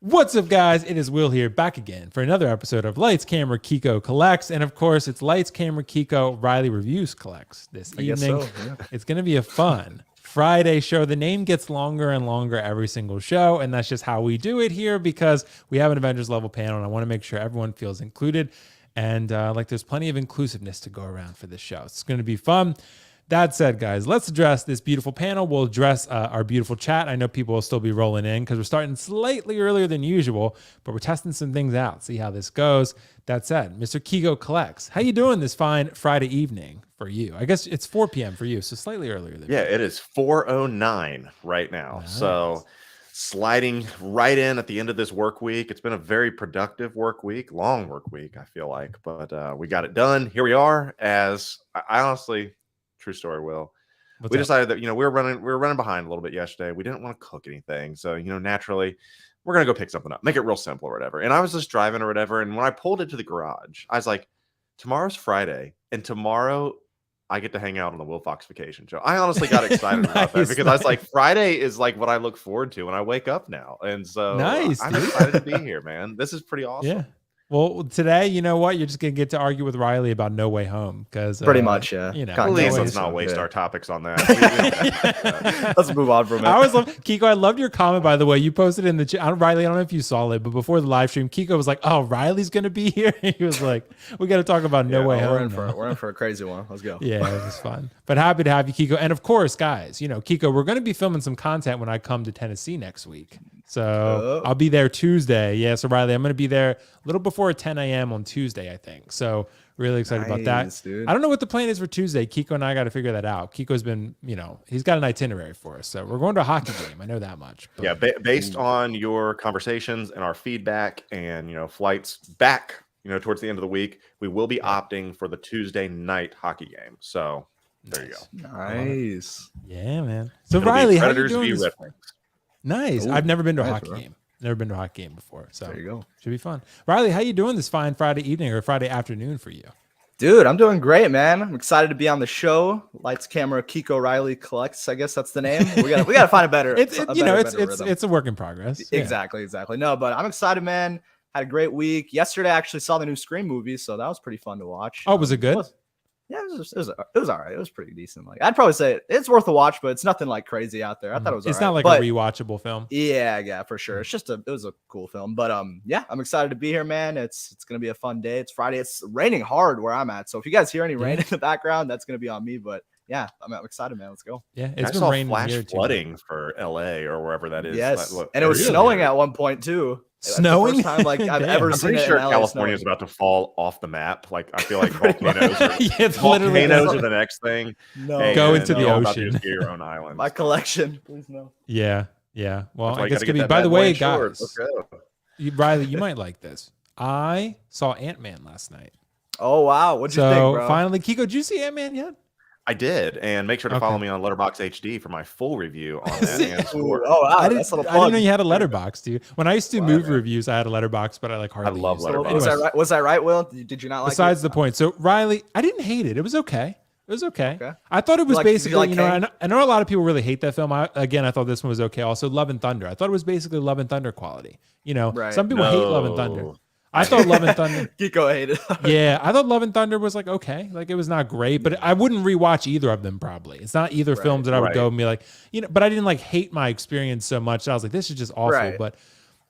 What's up, guys? It is Will here, back again for another episode of Lights, Camera, Keco Collects. And of course, it's Lights, Camera, Keco, Riley Reviews Collects this evening. So, yeah. It's going to be a fun Friday show. The name gets longer and longer every single show, and that's just how we do it here because we have an Avengers level panel, and I want to make sure everyone feels included. And there's plenty of inclusiveness to go around for this show. It's going to be fun. That said, guys, let's address this beautiful panel. We'll address our beautiful chat. I know people will still be rolling in because we're starting slightly earlier than usual, but we're testing some things out, see how this goes. That said, Mr. Keco Collects, how you doing this fine Friday evening for you? I guess it's 4 p.m. for you, so slightly earlier than me. It is 4:09 right now. Nice. So sliding right in at the end of this work week. It's been a very productive work week, long work week, I feel like, but we got it done. Here we are. As I honestly... True story, Will. We decided that, we were running behind a little bit yesterday. We didn't want to cook anything. So, naturally, we're going to go pick something up, make it real simple or whatever. And I was just driving or whatever. And when I pulled it to the garage, I was like, tomorrow's Friday. And tomorrow I get to hang out on the WillFoxification show. I honestly got excited about that because I was like, Friday is like what I look forward to when I wake up now. And so I'm excited to be here, man. This is pretty awesome. Yeah. Well, today, you know what? You're just going to get to argue with Riley about No Way Home because pretty much, yeah. Please let's not waste our topics on that. Let's move on from it. I always love Keco. I loved your comment, by the way. You posted in the chat. Riley, I don't know if you saw it, but before the live stream, Keco was like, "Oh, Riley's going to be here." He was like, "We got to talk about No Way Home." We're in for a crazy one. Let's go. Yeah, it was fun. But happy to have you, Keco. And of course, guys, Keco, we're going to be filming some content when I come to Tennessee next week. So I'll be there Tuesday. Yeah, so Riley, I'm going to be there a little before 10 a.m. on Tuesday, I think. So really excited about that. Dude. I don't know what the plan is for Tuesday. Keco and I got to figure that out. Keco's been, he's got an itinerary for us. So we're going to a hockey game. I know that much. But. Yeah, based on your conversations and our feedback and, flights back, towards the end of the week, we will be opting for the Tuesday night hockey game. So there you go. Nice. Yeah, man. So Riley, how you doing? Nice. Ooh, I've never been to a hockey game. Never been to a hockey game before. So there you go. Should be fun. Riley, how you doing this fine Friday evening or Friday afternoon for you? Dude, I'm doing great, man. I'm excited to be on the show. Lights, Camera, Keco Riley Collects. I guess that's the name. We gotta find a better. It's a work in progress. Yeah. Exactly. No, but I'm excited, man. Had a great week. Yesterday, I actually saw the new Scream movie, so that was pretty fun to watch. Oh, was it good? Yeah, it was all right. It was pretty decent. Like I'd probably say it's worth a watch, but it's nothing like crazy out there. I thought it was. It's not like a rewatchable film. Yeah, for sure. It's just it was a cool film. But yeah, I'm excited to be here, man. It's gonna be a fun day. It's Friday. It's raining hard where I'm at. So if you guys hear any rain in the background, that's gonna be on me. But yeah, I'm excited, man. Let's go. Yeah, it's been raining flash flooding for LA or wherever that is. Yes, and it was snowing at one point too. Snowing? First time like I've ever I'm seen pretty it sure in LA California is about to fall off the map. Like I feel like volcanoes. Volcanoes are the next thing. No, go into the ocean. About to your own island. My collection, please no. Yeah. Well, I guess it could be. By the way, guys, Riley, you might like this. I saw Ant-Man last night. Oh wow, what'd you think, bro? Finally, Keco, did you see Ant-Man yet? I did, and make sure to follow me on Letterboxd HD for my full review on that. Oh, wow, I didn't know you had a letterbox, dude. When I used to do movie reviews, I had a letterbox, but I hardly. I love Letterboxd. Was I right, Will? Did you not like it? Besides the point. So Riley, I didn't hate it. It was okay. I thought it was basically, I know a lot of people really hate that film. I thought this one was okay. Also, Love and Thunder. I thought it was basically Love and Thunder quality. Some people hate Love and Thunder. I thought Love and Thunder. Keco hated. Yeah, I thought Love and Thunder was like okay, like it was not great, but I wouldn't rewatch either of them. Probably, it's not either films that I would go and be like, But I didn't like hate my experience so much. I was like, this is just awful. Right. But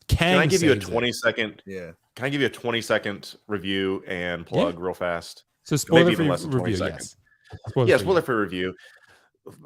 can I give you a 20-second? Yeah. Can I give you a 20-second review and plug real fast? So spoiler free review. Yes. Spoiler free review.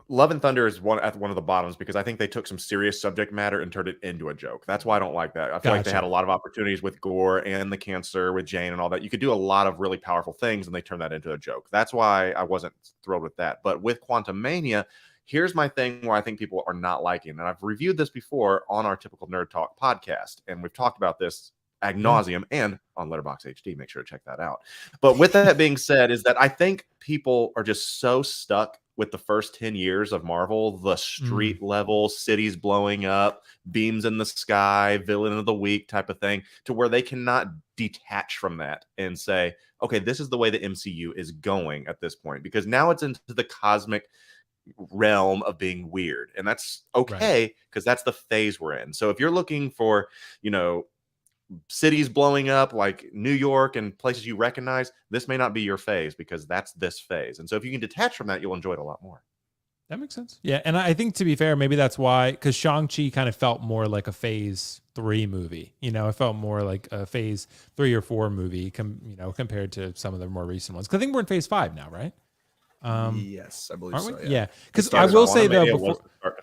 Love and Thunder is at one of the bottoms because I think they took some serious subject matter and turned it into a joke. That's why I don't like that. I feel like they had a lot of opportunities with gore and the cancer with Jane and all that. You could do a lot of really powerful things and they turned that into a joke. That's why I wasn't thrilled with that. But with Quantumania, here's my thing where I think people are not liking. And I've reviewed this before on our Typical Nerd Talk podcast. And we've talked about this ad nauseum and on Letterboxd HD. Make sure to check that out. But with that being said, is that I think people are just so stuck with the first 10 years of Marvel, the street level, cities blowing up, beams in the sky, villain of the week type of thing, to where they cannot detach from that and say, okay, this is the way the MCU is going at this point, because now it's into the cosmic realm of being weird, and that's okay because that's the phase we're in. So if you're looking for, cities blowing up like New York and places you recognize, this may not be your phase because that's this phase. And so if you can detach from that, you'll enjoy it a lot more. That makes sense. Yeah, and I think, to be fair, maybe that's why, because Shang-Chi kind of felt more like a phase 3 movie. It felt more like a phase 3 or 4 movie, compared to some of the more recent ones. Because I think we're in phase 5 now, right? Yes, I believe so. Yeah, because I will say though,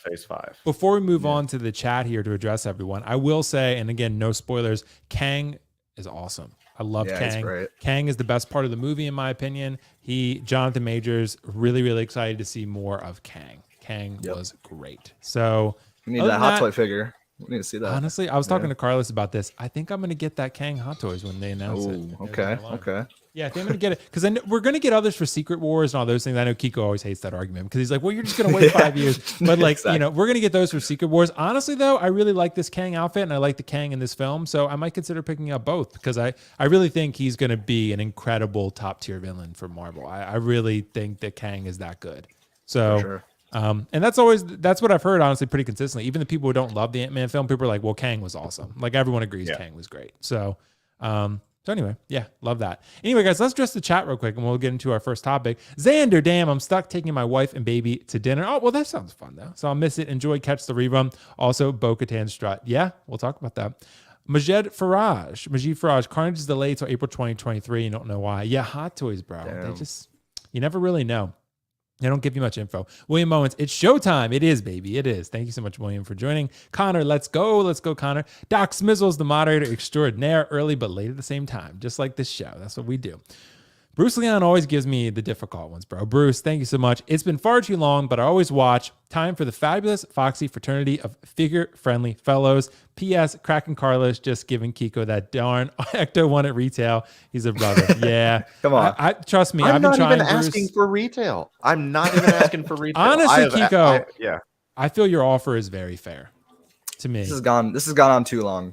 phase 5. Before we move on to the chat here to address everyone, I will say, and again, no spoilers, Kang is awesome. I love Kang. Kang is the best part of the movie, in my opinion. Jonathan Majors, really, really excited to see more of Kang. Kang was great. So we need that Hot Toy figure. We need to see that. Honestly, I was talking to Carlos about this. I think I'm going to get that Kang Hot Toys when they announce it. Okay. Yeah, I think I'm going to get it because we're going to get others for Secret Wars and all those things. I know Keco always hates that argument because he's like, well, you're just going to wait 5 years. But exactly. We're going to get those for Secret Wars. Honestly, though, I really like this Kang outfit and I like the Kang in this film. So I might consider picking up both because I really think he's going to be an incredible top tier villain for Marvel. I really think that Kang is that good. So. For sure. And that's what I've heard, honestly, pretty consistently. Even the people who don't love the Ant-Man film, people are like, well, Kang was awesome. Like everyone agrees Kang was great. So anyway, yeah, love that. Anyway, guys, let's address the chat real quick and we'll get into our first topic. Xander, damn, I'm stuck taking my wife and baby to dinner. Oh, well, that sounds fun though. So I'll miss it. Enjoy, catch the rerun. Also, Bo-Katan strut. Yeah, we'll talk about that. Majid Faraj, Carnage is delayed till April 2023. You don't know why. Yeah, Hot Toys, bro. Damn. You never really know. They don't give you much info. William Owens, it's showtime. It is, baby. It is. Thank you so much, William, for joining. Connor, let's go. Let's go, Connor. Doc Smizzles, the moderator extraordinaire, early but late at the same time, just like this show. That's what we do. Bruce Leon always gives me the difficult ones, bro. Bruce, thank you so much. It's been far too long, but I always watch. Time for the fabulous Foxy fraternity of figure-friendly fellows. P.S. Kraken Carlos just giving Keco that darn Ecto one at retail. He's a brother. Yeah. Come on. I trust me. I'm I've been not trying, even asking for retail. I'm not even asking for retail. Honestly, Keco, yeah. I feel your offer is very fair. To me, this has gone on too long.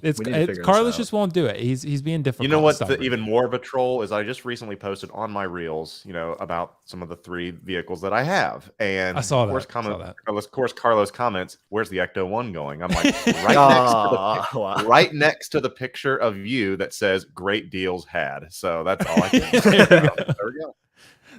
Carlos just won't do it. He's being difficult. You know what? Even more of a troll is I just recently posted on my reels, about some of the 3 vehicles that I have, and I saw that. Of course, Carlos comments, "Where's the Ecto one going?" I'm like, right next to the picture of you that says "Great deals had." So that's all I can. There we go.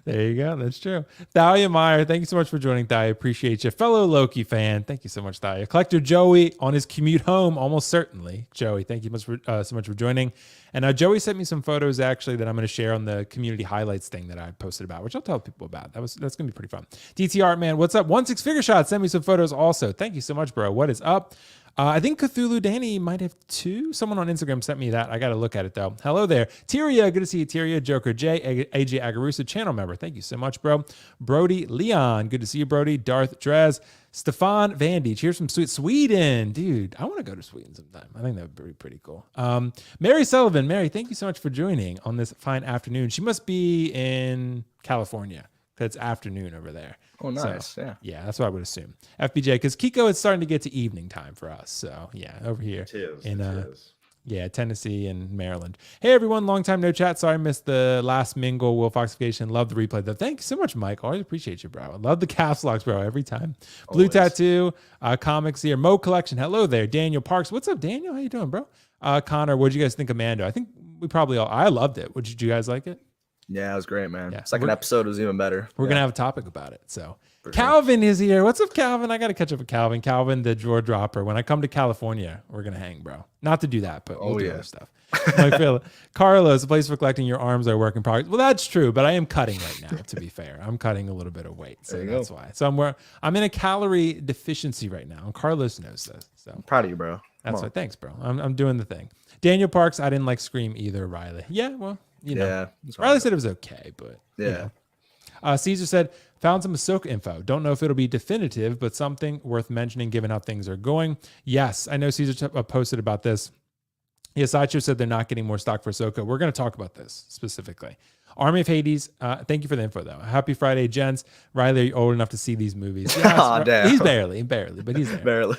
There you go. That's true. Thalia Meyer, thank you so much for joining, Thalia. Appreciate you. Fellow Loki fan, thank you so much, Thalia. Collector Joey on his commute home, almost certainly. Joey, thank you so much for joining. And Joey sent me some photos, actually, that I'm going to share on the community highlights thing that I posted about, which I'll tell people about. That's going to be pretty fun. DT Art Man, what's up? 16 Figure Shot, send me some photos also. Thank you so much, bro. What is up? I think Cthulhu Danny might have 2. Someone on Instagram sent me that. I got to look at it, though. Hello there. Tyria, good to see you, Tyria. Joker J, AJ Agarusa, channel member. Thank you so much, bro. Brody Leon, good to see you, Brody. Darth Drez. Stefan Vandy, cheers from Sweden. Dude, I want to go to Sweden sometime. I think that would be pretty cool. Mary Sullivan. Mary, thank you so much for joining on this fine afternoon. She must be in California because it's afternoon over there. Oh, nice. So, yeah, that's what I would assume. FBJ, because Keco is starting to get to evening time for us. So, yeah, over here. It is. Yeah, Tennessee and Maryland. Hey, everyone. Long time no chat. Sorry I missed the last mingle. WillFoxification. Love the replay, though. Thank you so much, Mike. Always appreciate you, bro. I love the caps locks, bro, every time. Blue Tattoo. Comics here. Mo Collection. Hello there. Daniel Parks. What's up, Daniel? How you doing, bro? Connor, what did you guys think of Mando? I think we probably all... I loved it. Did you guys like it? Yeah, it was great, man. Yeah. Second episode was even better. We're going to have a topic about it, so... Calvin is here. What's up, Calvin? I got to catch up with Calvin. Calvin, the drawer dropper. When I come to California, we're going to hang, bro. Not to do that, but we'll do other stuff. Carlos, a place for collecting your arms are work in progress. Well, that's true, but I am cutting right now, to be fair. I'm cutting a little bit of weight, so that's why. So I'm in a calorie deficiency right now, and Carlos knows this. So I'm proud of you, bro. That's why. Thanks, bro. I'm doing the thing. Daniel Parks, I didn't like Scream either, Riley. Yeah, well, Riley said it was okay, but Caesar said, found some Ahsoka info. Don't know if it'll be definitive, but something worth mentioning given how things are going. Yes, I know Caesar posted about this. Yeah, Sideshow said they're not getting more stock for Ahsoka. We're going to talk about this specifically. Army of Hades. Thank you for the info, though. Happy Friday, gents. Riley, are you old enough to see these movies? Yes, Damn. he's barely, but he's there. Barely.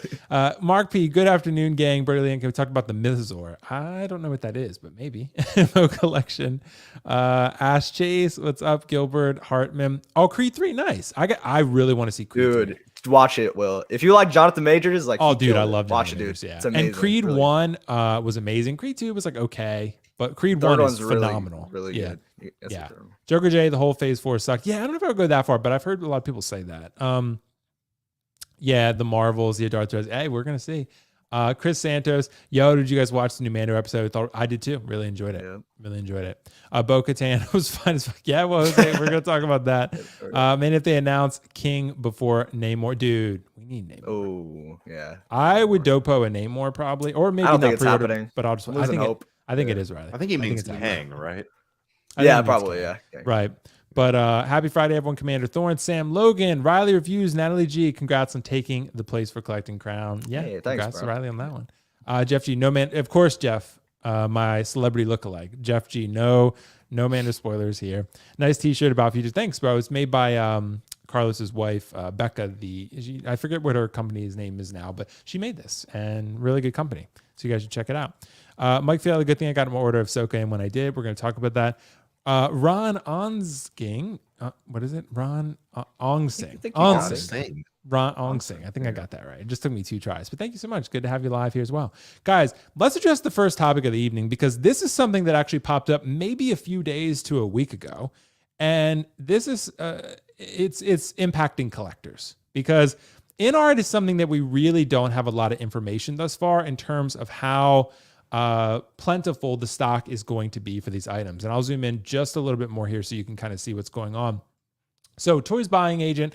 Mark P. Good afternoon, gang. Brilliant. Can we talk about the Mythzor? I don't know what that is, but maybe. Info collection. Ash Chase. What's up, Gilbert Hartman? Oh, Creed 3. Nice. I really want to see Creed 3. Dude, watch it, Will. If you like Jonathan Majors, like, oh, dude, I love watch Jonathan it, Majors, dude. yeah. It's amazing. And Creed really. 1 was amazing. Creed 2 was like okay, but Creed Third 1 is one's phenomenal. Really yeah. good. Yeah. Joker J, the whole phase 4 sucked. Yeah, I don't know if I would go that far, but I've heard a lot of people say that. Yeah, the Marvels, the Darth Vader. Hey, we're gonna see. Chris Santos, yo, did you guys watch the new Mando episode? I did too. Really enjoyed it. Yeah. Really enjoyed it. Bo-Katan was fun as fuck. Yeah, well, okay, we're gonna talk about that. Man, if they announce King before Namor, dude, we need Namor. Oh, yeah. I would dopo a Namor probably, or maybe I don't not think it's pre-order, happening. but I'll just. I think it is, Riley. I think he means it's Kang, right? Yeah, probably. Yeah. Right. But happy Friday, everyone. Commander Thorne, Sam Logan, Riley reviews, Natalie G. Congrats on taking the place for collecting crown. Yeah, hey, congrats thanks, to Riley on that one. Jeff G. No man, of course, Jeff. My celebrity lookalike, Jeff G. No man of spoilers here. Nice T-shirt about future. Thanks, bro. It's made by Carlos's wife, Becca. I forget what her company's name is now, but she made this and really good company. So you guys should check it out. Mike Fiala, good thing I got my order of Ahsoka, and when I did, we're going to talk about that. Ron Onsking, what is it? Ron Ongsing. Ron Ongsing. I think I got that right. It just took me 2 tries, but thank you so much. Good to have you live here as well. Guys, let's address the first topic of the evening because this is something that actually popped up maybe a few days to a week ago. And this is, it's impacting collectors because InArt is something that we really don't have a lot of information thus far in terms of how plentiful the stock is going to be for these items. And I'll zoom in just a little bit more here so you can kind of see what's going on. So Toysbuyingagent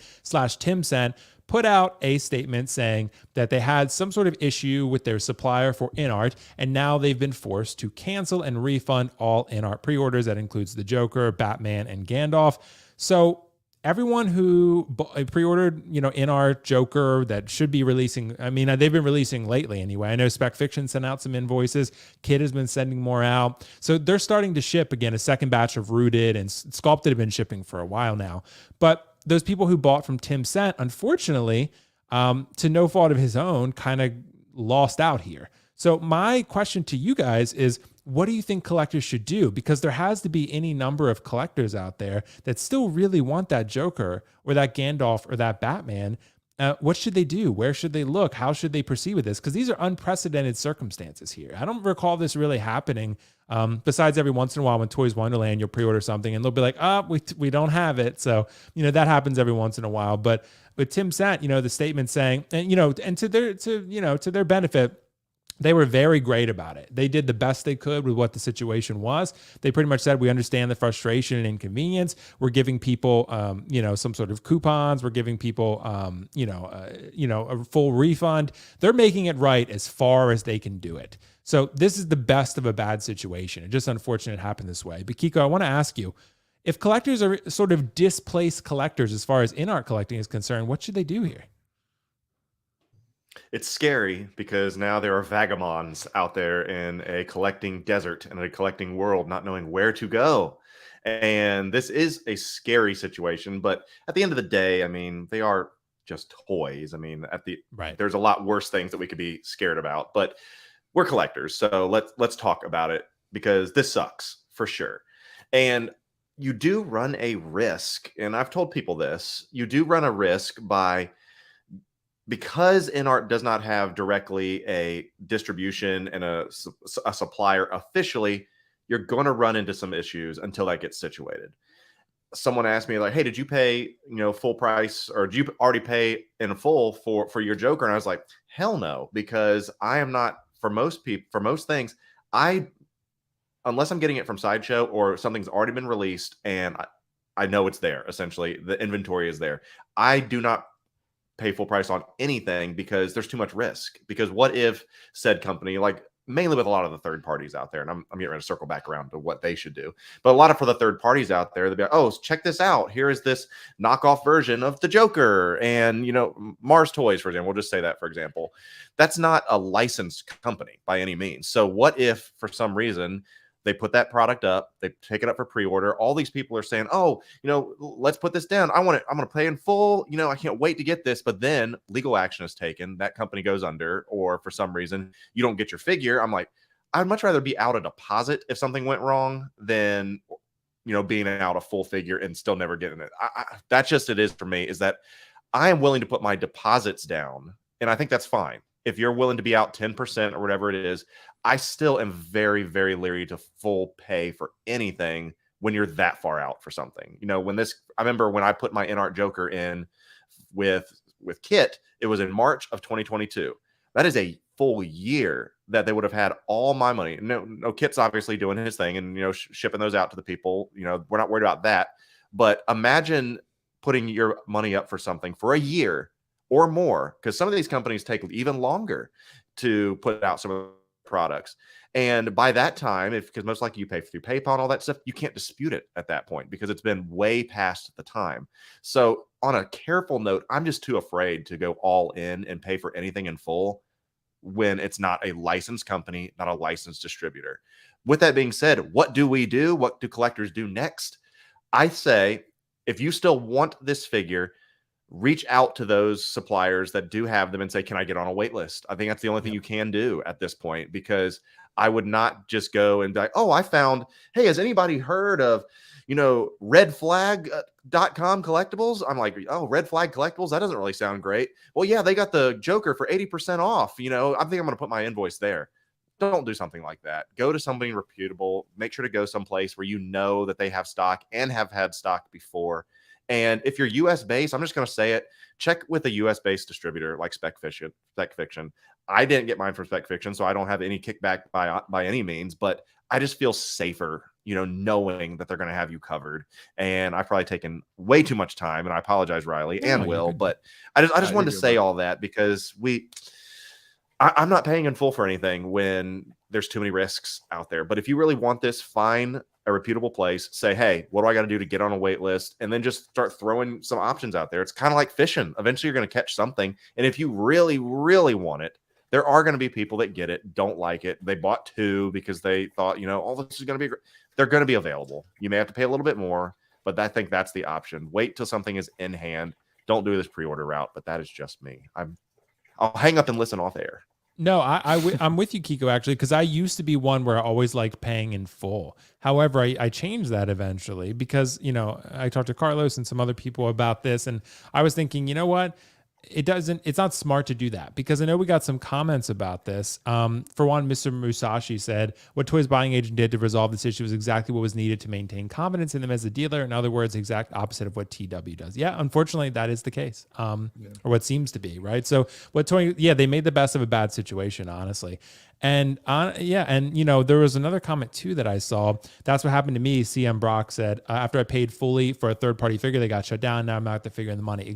/ Tim Cent put out a statement saying that they had some sort of issue with their supplier for InArt, and now they've been forced to cancel and refund all InArt pre-orders. That includes the Joker, Batman, and Gandalf. So everyone who pre-ordered, InArt Joker that should be releasing, they've been releasing lately anyway. I know Spec Fiction sent out some invoices. Kid has been sending more out. So they're starting to ship again. A second batch of Rooted and Sculpted have been shipping for a while now. But those people who bought from Tim Cent, unfortunately, to no fault of his own, kind of lost out here. So my question to you guys is, what do you think collectors should do? Because there has to be any number of collectors out there that still really want that Joker or that Gandalf or that Batman. What should they do? Where should they look? How should they proceed with this? Because these are unprecedented circumstances here. I don't recall this really happening besides every once in a while when Toys Wonderland, you'll pre-order something and they'll be like, we don't have it. So, that happens every once in a while. But with Tim Cent, the statement saying, and to their benefit, they were very great about it. They did the best they could with what the situation was. They pretty much said, we understand the frustration and inconvenience. We're giving people, some sort of coupons. We're giving people, a full refund. They're making it right as far as they can do it. So this is the best of a bad situation. It's just unfortunate it happened this way. But Keco, I want to ask you, if collectors are sort of displaced collectors as far as InArt collecting is concerned, what should they do here? It's scary because now there are vagabonds out there in a collecting desert and a collecting world, not knowing where to go. And this is a scary situation. But at the end of the day, they are just toys. There's a lot worse things that we could be scared about. But we're collectors, so let's talk about it because this sucks for sure. And you do run a risk, and I've told people this. You do run a risk because InArt does not have directly a distribution and a supplier officially, you're going to run into some issues until that gets situated. Someone asked me like, hey, did you pay, full price, or did you already pay in full for your Joker? And I was like, hell no, because I am not, for most people, for most things, unless I'm getting it from Sideshow or something's already been released and I know it's there, essentially, the inventory is there. I do not pay full price on anything because there's too much risk. Because what if said company, like mainly with a lot of the third parties out there, and I'm getting ready to circle back around to what they should do, but a lot of for the third parties out there, they'll be like, oh, check this out. Here is this knockoff version of the Joker. And, Mars Toys, for example, we'll just say that, for example, that's not a licensed company by any means. So what if for some reason They put that product up. They take it up for pre-order. All these people are saying, "Oh, let's put this down. I'm going to pay in full. I can't wait to get this." But then legal action is taken. That company goes under, or for some reason you don't get your figure. I'm like, I'd much rather be out a deposit if something went wrong than being out a full figure and still never getting it. That's just it is for me. Is that I am willing to put my deposits down, and I think that's fine. If you're willing to be out 10% or whatever it is, I still am very, very leery to full pay for anything when you're that far out for something. I remember when I put my InArt Joker in with Kit, it was in March of 2022. That is a full year that they would have had all my money. No, Kit's obviously doing his thing and shipping those out to the people. We're not worried about that. But imagine putting your money up for something for a year or more, because some of these companies take even longer to put out some of the products. And by that time, because most likely you pay through PayPal and all that stuff, you can't dispute it at that point because it's been way past the time. So on a careful note, I'm just too afraid to go all in and pay for anything in full when it's not a licensed company, not a licensed distributor. With that being said, what do we do? What do collectors do next? I say, if you still want this figure, reach out to those suppliers that do have them and say, can I get on a wait list? I think that's the only thing you can do at this point, because I would not just go and be like, oh, I found, hey, has anybody heard of, redflag.com collectibles? I'm like, oh, Red Flag Collectibles? That doesn't really sound great. Well, yeah, they got the Joker for 80% off. I think I'm going to put my invoice there. Don't do something like that. Go to somebody reputable. Make sure to go someplace where that they have stock and have had stock before. And if you're US based, I'm just going to say it, check with a US based distributor like Spec Fiction. I didn't get mine from Spec Fiction, so I don't have any kickback by any means, but I just feel safer, knowing that they're going to have you covered. And I've probably taken way too much time, and I apologize, Riley and Will, but I just wanted to say all that because I'm not paying in full for anything when there's too many risks out there. But if you really want this, find a reputable place, say, hey, what do I got to do to get on a wait list? And then just start throwing some options out there. It's kind of like fishing. Eventually you're going to catch something. And if you really, really want it, there are going to be people that get it, don't like it. They bought two because they thought, oh, this is going to be great. They're going to be available. You may have to pay a little bit more, but I think that's the option. Wait till something is in hand. Don't do this pre-order route, but that is just me. I'll hang up and listen off air. No, I'm with you, Keco, actually, because I used to be one where I always liked paying in full. However, I changed that eventually because, I talked to Carlos and some other people about this, and I was thinking, you know what? It's not smart to do that, because I know we got some comments about this. For one, Mr. Musashi said, what Toysbuyingagent did to resolve this issue was exactly what was needed to maintain confidence in them as a dealer. In other words, the exact opposite of what TW does. Yeah, unfortunately, that is the case, or what seems to be, right? So they made the best of a bad situation, honestly. And there was another comment too that I saw. That's what happened to me. CM Brock said, after I paid fully for a third-party figure, they got shut down. Now I'm out the figure and the money.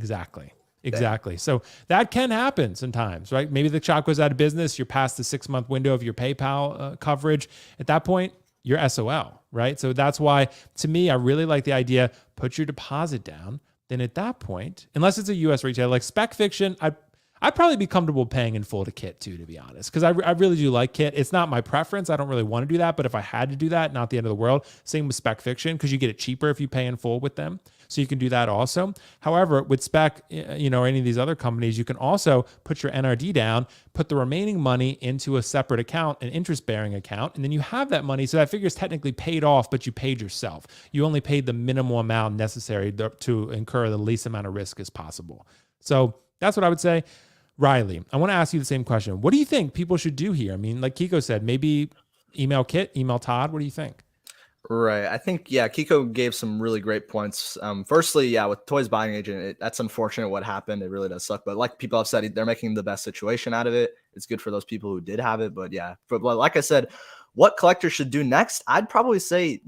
Exactly. So that can happen sometimes, right? Maybe the shop goes out of business. You're past the 6-month window of your PayPal coverage. At that point, you're SOL, right? So that's why, to me, I really like the idea, put your deposit down. Then at that point, unless it's a US retailer like Spec Fiction, I'd probably be comfortable paying in full to Kit too, to be honest, because I really do like Kit. It's not my preference. I don't really want to do that, but if I had to do that, not the end of the world. Same with Spec Fiction, because you get it cheaper if you pay in full with them. So you can do that also. However, with Spec, or any of these other companies, you can also put your NRD down, put the remaining money into a separate account, an interest-bearing account, and then you have that money. So that figure is technically paid off, but you paid yourself. You only paid the minimal amount necessary to incur the least amount of risk as possible. So that's what I would say. Riley, I want to ask you the same question. What do you think people should do here? I mean, like Keco said, maybe email Kit, email Todd. What do you think? Right. I think, Keco gave some really great points. Firstly, with Toysbuyingagent, that's unfortunate what happened. It really does suck. But like people have said, they're making the best situation out of it. It's good for those people who did have it. But like I said, what collectors should do next? I'd probably say,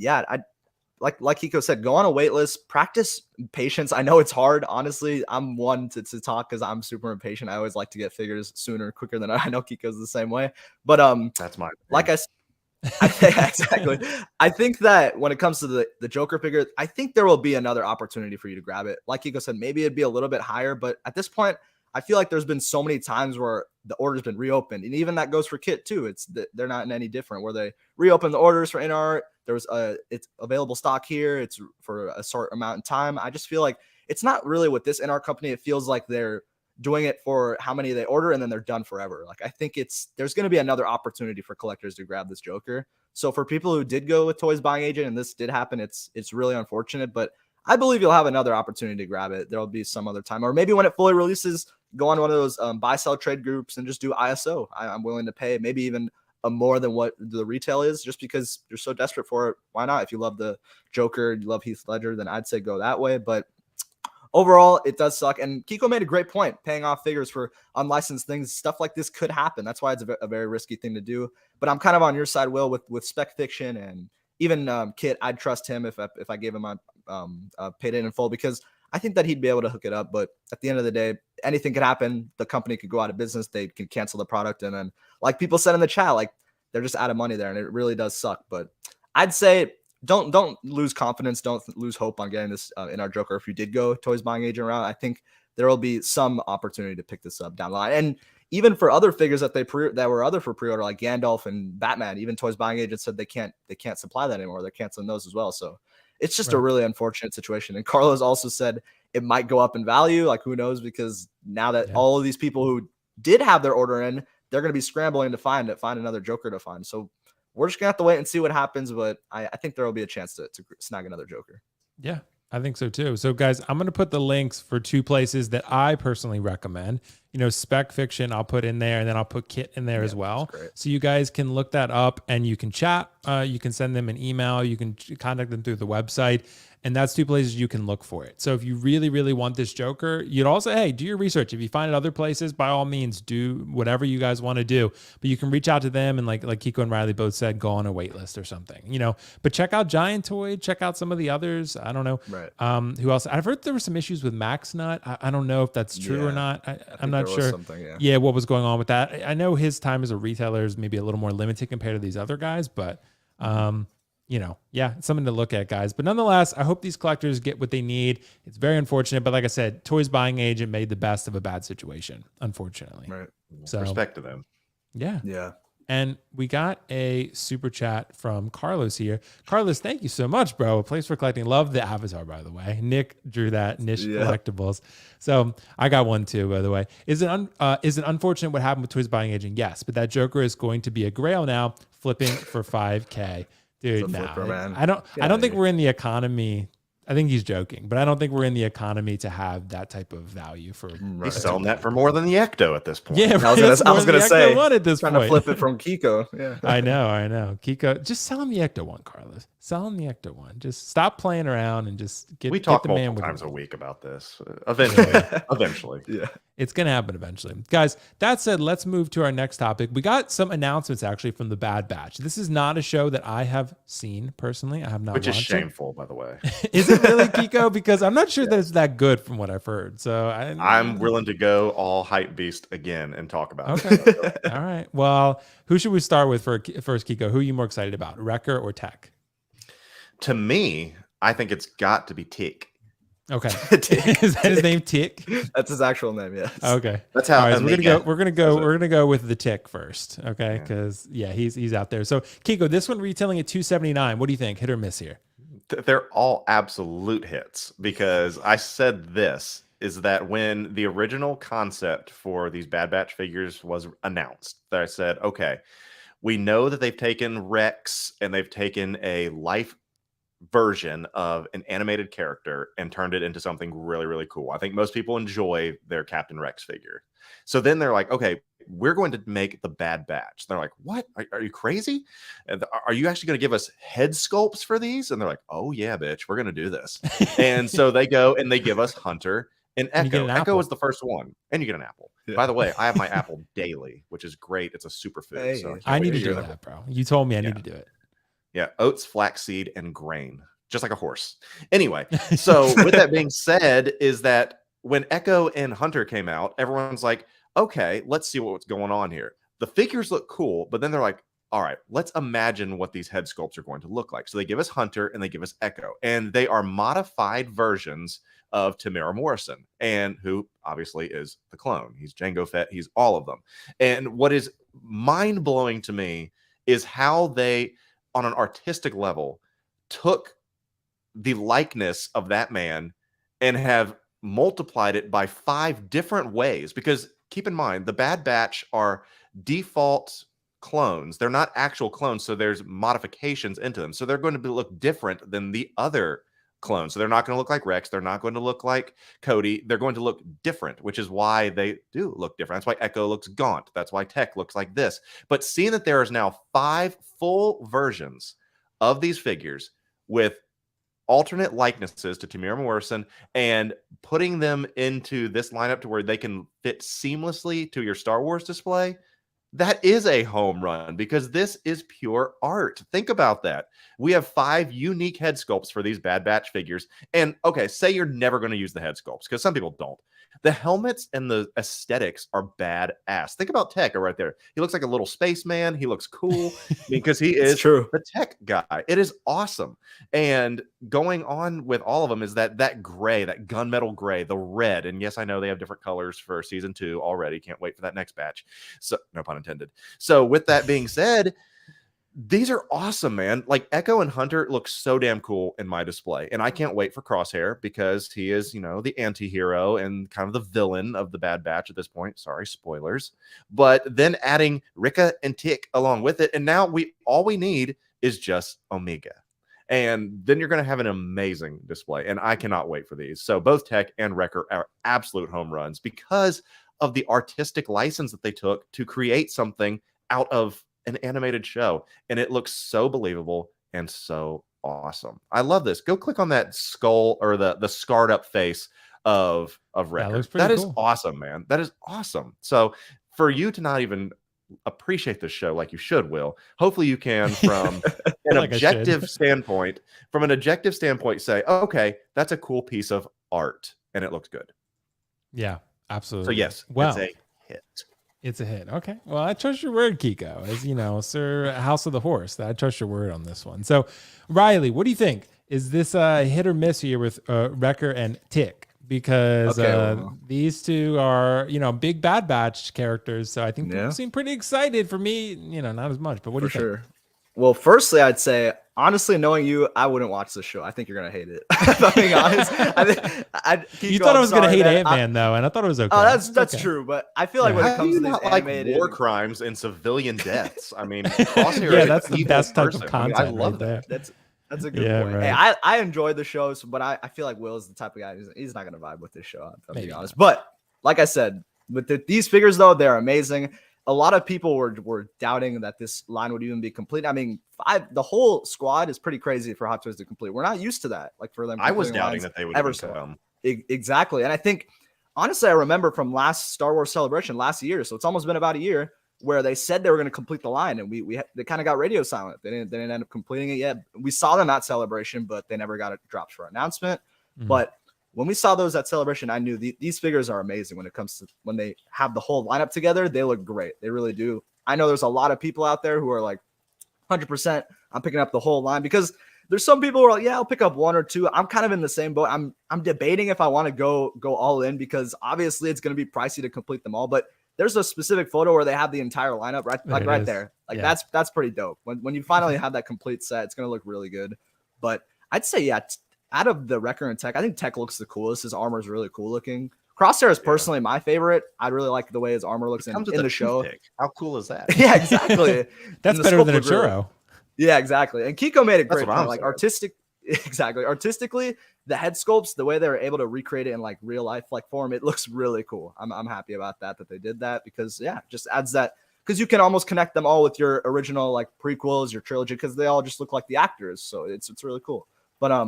like Keco said, go on a wait list, practice patience. I know it's hard. Honestly, I'm one to talk because I'm super impatient. I always like to get figures sooner, quicker than I know Keco's the same way. But that's my like I said, exactly. I think that when it comes to the Joker figure, I think there will be another opportunity for you to grab it. Like Keco said, maybe it'd be a little bit higher, but at this point, I feel like there's been so many times where the order's been reopened, and even that goes for Kit too. They're not in any different, where they reopen the orders for InArt. It's available stock here. It's for a short amount in time. I just feel like it's not really with this InArt company. It feels like they're doing it for how many they order, and then they're done forever. Like, I think there's going to be another opportunity for collectors to grab this Joker. So for people who did go with Toys Buying Agent and this did happen, it's really unfortunate, but I believe you'll have another opportunity to grab it. There'll be some other time, or maybe when it fully releases, go on one of those buy sell trade groups and just do ISO. I'm willing to pay maybe even more than what the retail is, just because you're so desperate for it. Why not? If you love the Joker, you love Heath Ledger, then I'd say go that way. But overall, it does suck. And Keco made a great point, paying off figures for unlicensed things. Stuff like this could happen. That's why it's a very risky thing to do. But I'm kind of on your side, Will, with Spec Fiction and even Kit. I'd trust him if I gave him my paid in full, because I think that he'd be able to hook it up. But at the end of the day, anything could happen. The company could go out of business. They can cancel the product. And then, like people said in the chat, like, they're just out of money there. And it really does suck. But I'd say don't lose confidence. Don't lose hope on getting this in our Joker. If you did go Toys Buying Agent route, I think there will be some opportunity to pick this up down the line. And even for other figures that were for pre-order, like Gandalf and Batman, even Toys Buying Agent said they can't supply that anymore. They're canceling those as well. So it's just a really unfortunate situation. And Carlos also said it might go up in value. Like, who knows? Because now that all of these people who did have their order in, they're going to be scrambling to find another Joker to find. So we're just going to have to wait and see what happens. But I think there will be a chance to snag another Joker. Yeah, I think so too. So guys, I'm going to put the links for two places that I personally recommend. You know, Spec Fiction, I'll put in there, and then I'll put Kit in there as well. So you guys can look that up and you can chat. You can send them an email. You can contact them through the website. And that's two places you can look for it. So if you really, really want this Joker, you'd also, hey, do your research. If you find it other places, by all means, do whatever you guys want to do. But you can reach out to them and like Keco and Riley both said, go on a wait list or something, you know. But check out Giant Toy, check out some of the others. I don't know. Right. Who else? I've heard there were some issues with Max Nut. I don't know if that's true or not. I'm not sure. Yeah, what was going on with that? I know his time as a retailer is maybe a little more limited compared to these other guys, but you know, yeah, it's something to look at, guys. But nonetheless, I hope these collectors get what they need. It's very unfortunate, but like I said, Toys Buying Agent made the best of a bad situation, unfortunately. Right. So respect to them. Yeah. Yeah. And we got a super chat from Carlos here. Carlos, thank you so much, bro. A place for collecting. Love the avatar, by the way. Nick drew that. Niche Collectibles. So I got one too, by the way. Is it unfortunate what happened with Toys Buying Agent? Yes, but that Joker is going to be a grail now, flipping for $5K. Dude, nah, I don't think we're in the economy. I think he's joking, but I don't think we're in the economy to have that type of value for. He's selling that for more than the Ecto at this point. Yeah, I was gonna say one at this trying point. to flip it from Keco. Yeah, I know. Keco, just sell him the Ecto one, Carlos. Sell him the Ecto one. Just stop playing around and just get. We talk the man multiple times a week about this. Eventually, yeah. It's going to happen eventually. Guys, that said, let's move to our next topic. We got some announcements actually from the Bad Batch. This is not a show that I have seen personally. I have not watched it. Which is shameful, by the way. Is it really, Keco? Because I'm not sure that it's that good from what I've heard. So I'm willing to go all hype beast again and talk about it. All right. Well, who should we start with first, Keco? Who are you more excited about, Wrecker or Tech? To me, I think it's got to be Tick. Okay. Is that his name, Tick? That's his actual name, yes. Okay. That's how. All right, so we're gonna go with the Tick first. Okay, because he's out there. So Keco, this one retailing at $279. What do you think? Hit or miss here? They're all absolute hits, because I said this is that when the original concept for these Bad Batch figures was announced, that I said, okay, we know that they've taken Rex and they've taken a life version of an animated character and turned it into something really, really cool. I think most people enjoy their Captain Rex figure. So then they're like, okay, we're going to make the Bad Batch. They're like, what? Are you crazy? Are you actually going to give us head sculpts for these? And they're like, oh yeah, bitch, we're going to do this. And so they go and they give us Hunter and Echo. Echo is the first one, and you get an apple. Yeah. By the way, I have my apple daily, which is great. It's a superfood. Hey, so I need to do that, bro. You told me I need to do it. Yeah, oats, flaxseed, and grain, just like a horse. Anyway, so with that being said, is that when Echo and Hunter came out, everyone's like, okay, let's see what's going on here. The figures look cool, but then they're like, all right, let's imagine what these head sculpts are going to look like. So they give us Hunter and they give us Echo, and they are modified versions of Tamara Morrison, and who obviously is the clone. He's Jango Fett. He's all of them. And what is mind blowing to me is how they, on an artistic level, took the likeness of that man and have multiplied it by 5 different ways. Because keep in mind, the Bad Batch are default clones. They're not actual clones, so there's modifications into them. So they're going to look different than the other clones. So they're not going to look like Rex. They're not going to look like Cody. They're going to look different, which is why they do look different. That's why Echo looks gaunt. That's why Tech looks like this. But seeing that there is now 5 full versions of these figures with alternate likenesses to Tamara Morrison and putting them into this lineup to where they can fit seamlessly to your Star Wars display, that is a home run, because this is pure art. Think about that. We have 5 unique head sculpts for these Bad Batch figures. And okay, say you're never going to use the head sculpts, because some people don't. The helmets and the aesthetics are badass. Think about Tech right there. He looks like a little spaceman. He looks cool because he is the Tech guy. It is awesome. And going on with all of them is that gray, that gunmetal gray, the red. And yes, I know they have different colors for season 2 already. Can't wait for that next batch. So no pun intended. So with that being said, these are awesome, man. Like Echo and Hunter look so damn cool in my display. And I can't wait for Crosshair, because he is, the anti-hero and kind of the villain of the Bad Batch at this point. Sorry, spoilers. But then adding Rika and Tick along with it. And now all we need is just Omega. And then you're going to have an amazing display. And I cannot wait for these. So both Tech and Wrecker are absolute home runs because of the artistic license that they took to create something out of an animated show, and it looks so believable and so awesome. I love this. Go click on that skull, or the scarred up face of Wrecker. That is awesome, man. That is awesome. So for you to not even appreciate this show like you should, Will, hopefully you can, from an objective standpoint, say, okay, that's a cool piece of art and it looks good. Yeah, absolutely. So yes, well, it's a hit. It's a hit. Okay. Well, I trust your word, Keco. As Sir House of the Horse. I trust your word on this one. So, Riley, what do you think? Is this a hit or miss here with Wrecker and Tick? Because these two are, big Bad Batch characters. So I think people seem pretty excited. For me, not as much. But what do you think? Sure. Well, firstly, I'd say, honestly, knowing you, I wouldn't watch this show. I think you're going to hate it. If I'm being honest. You thought I was going to hate Ant-Man, though, and I thought it was okay. Oh, that's okay. True. But I feel like when it comes to these animated... war crimes and civilian deaths. I mean, Crosshair that's the best type of content. I love that. That's a good point. Right. Hey, I enjoyed the shows, but I feel like Will is the type of guy he's not going to vibe with this show, if I'm being honest. But like I said, with these figures, though, they're amazing. A lot of people were doubting that this line would even be complete. I mean, the whole squad is pretty crazy for Hot Toys to complete. We're not used to that. Like for them, I was doubting that they would ever come. Exactly, and I think honestly, I remember from last Star Wars Celebration last year, so it's almost been about a year, where they said they were going to complete the line, and they kind of got radio silent. They didn't end up completing it yet. We saw them at Celebration, but they never got it dropped for announcement. Mm-hmm. But when we saw those at Celebration, I knew these figures are amazing when they have the whole lineup together. They look great. They really do. I know there's a lot of people out there who are like 100%. I'm picking up the whole line, because there's some people who are like, yeah, I'll pick up 1 or 2. I'm kind of in the same boat. I'm debating if I want to go all in, because obviously it's going to be pricey to complete them all. But there's a specific photo where they have the entire lineup right there. Like that's pretty dope. When you finally have that complete set, it's going to look really good. But I'd say, out of the Wrecker and Tech, I think Tech looks the coolest. His armor is really cool looking. Crosshair is personally my favorite. I really like the way his armor looks in the show. How cool is that? Yeah, exactly. That's better than a churro. Yeah, exactly. And Keco made a great point. Like artistically, the head sculpts, the way they were able to recreate it in like real life like form, it looks really cool. I'm happy about that they did that, because it just adds that, because you can almost connect them all with your original like prequels, your trilogy, because they all just look like the actors. So it's really cool. But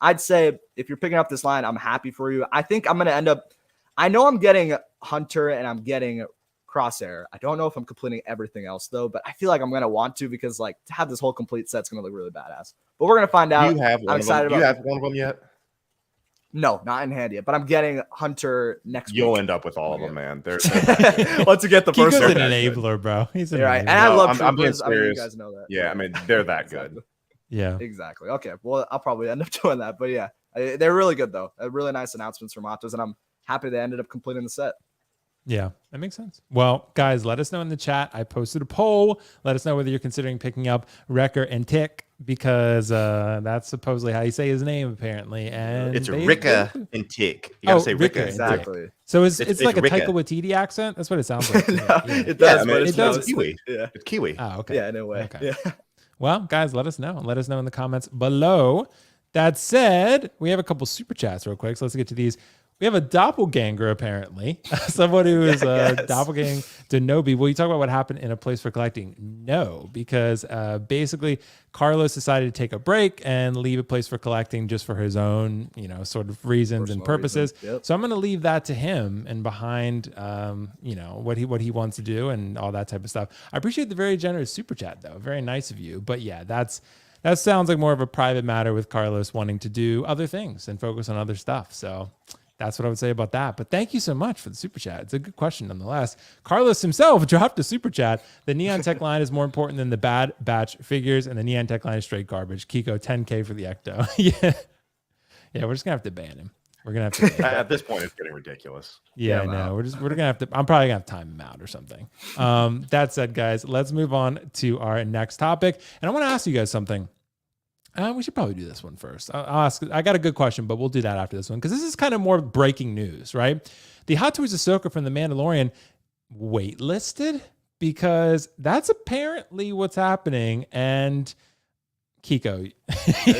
I'd say if you're picking up this line, I'm happy for you. I think I'm going to end up, I know I'm getting Hunter and I'm getting Crosshair. I don't know if I'm completing everything else though, but I feel like I'm going to want to, because like to have this whole complete set's going to look really badass. But we're going to find out. You have one of them yet? No, not in hand yet, but I'm getting Hunter next You'll week. end up with all of them, man. They're Once you get the first Kiko's one. an enabler, bro. He's an You're right. enabler. And I love I'm being Troopers. I mean, you serious. guys know that. Yeah, I mean, they're that Exactly. good. Yeah. Exactly. Okay. Well, I'll probably end up doing that. But yeah, they're really good, though. Really nice announcements from OneToys, and I'm happy they ended up completing the set. Yeah, that makes sense. Well, guys, let us know in the chat. I posted a poll. Let us know whether you're considering picking up Wrecker and Tick, because that's supposedly how you say his name, apparently. And It's Ricka and Tick. You gotta say Ricka Ricka. Exactly. So it's like a Ricka. Taika Waititi accent. That's what it sounds like. No, Yeah. it Yeah, does, I mean, but it it's does Kiwi. Yeah. It's Kiwi. Oh, okay. Yeah, in a way. Okay. Yeah. Well, guys, let us know. Let us know in the comments below. That said, we have a couple super chats real quick. So let's get to these. We have a doppelganger, apparently. Someone who is Yes. doppelganger Denobi. Will you talk about what happened in A Place for Collecting? No, because basically Carlos decided to take a break and leave A Place for Collecting just for his own, sort of reasons and Personal purposes. reasons. Yep. So I'm going to leave that to him and behind, what he wants to do and all that type of stuff. I appreciate the very generous super chat, though. Very nice of you. But yeah, that sounds like more of a private matter with Carlos wanting to do other things and focus on other stuff. So that's what I would say about that. But thank you so much for the super chat. It's a good question nonetheless. Carlos himself dropped a super chat. The Neon Tech line is more important than the Bad Batch figures, and the Neon Tech line is straight garbage. Keco, 10K for the Ecto. Yeah, we're just gonna have to ban him. We're gonna have to ban him. At this point, it's getting ridiculous. Yeah, I know. We're gonna have to. I'm probably gonna have to time him out or something. That said, guys, let's move on to our next topic. And I want to ask you guys something. We should probably do this one first. I'll ask. I got a good question, but we'll do that after this one because this is kind of more breaking news, right? The Hot Toys Ahsoka from the Mandalorian waitlisted, because that's apparently what's happening. And Keco,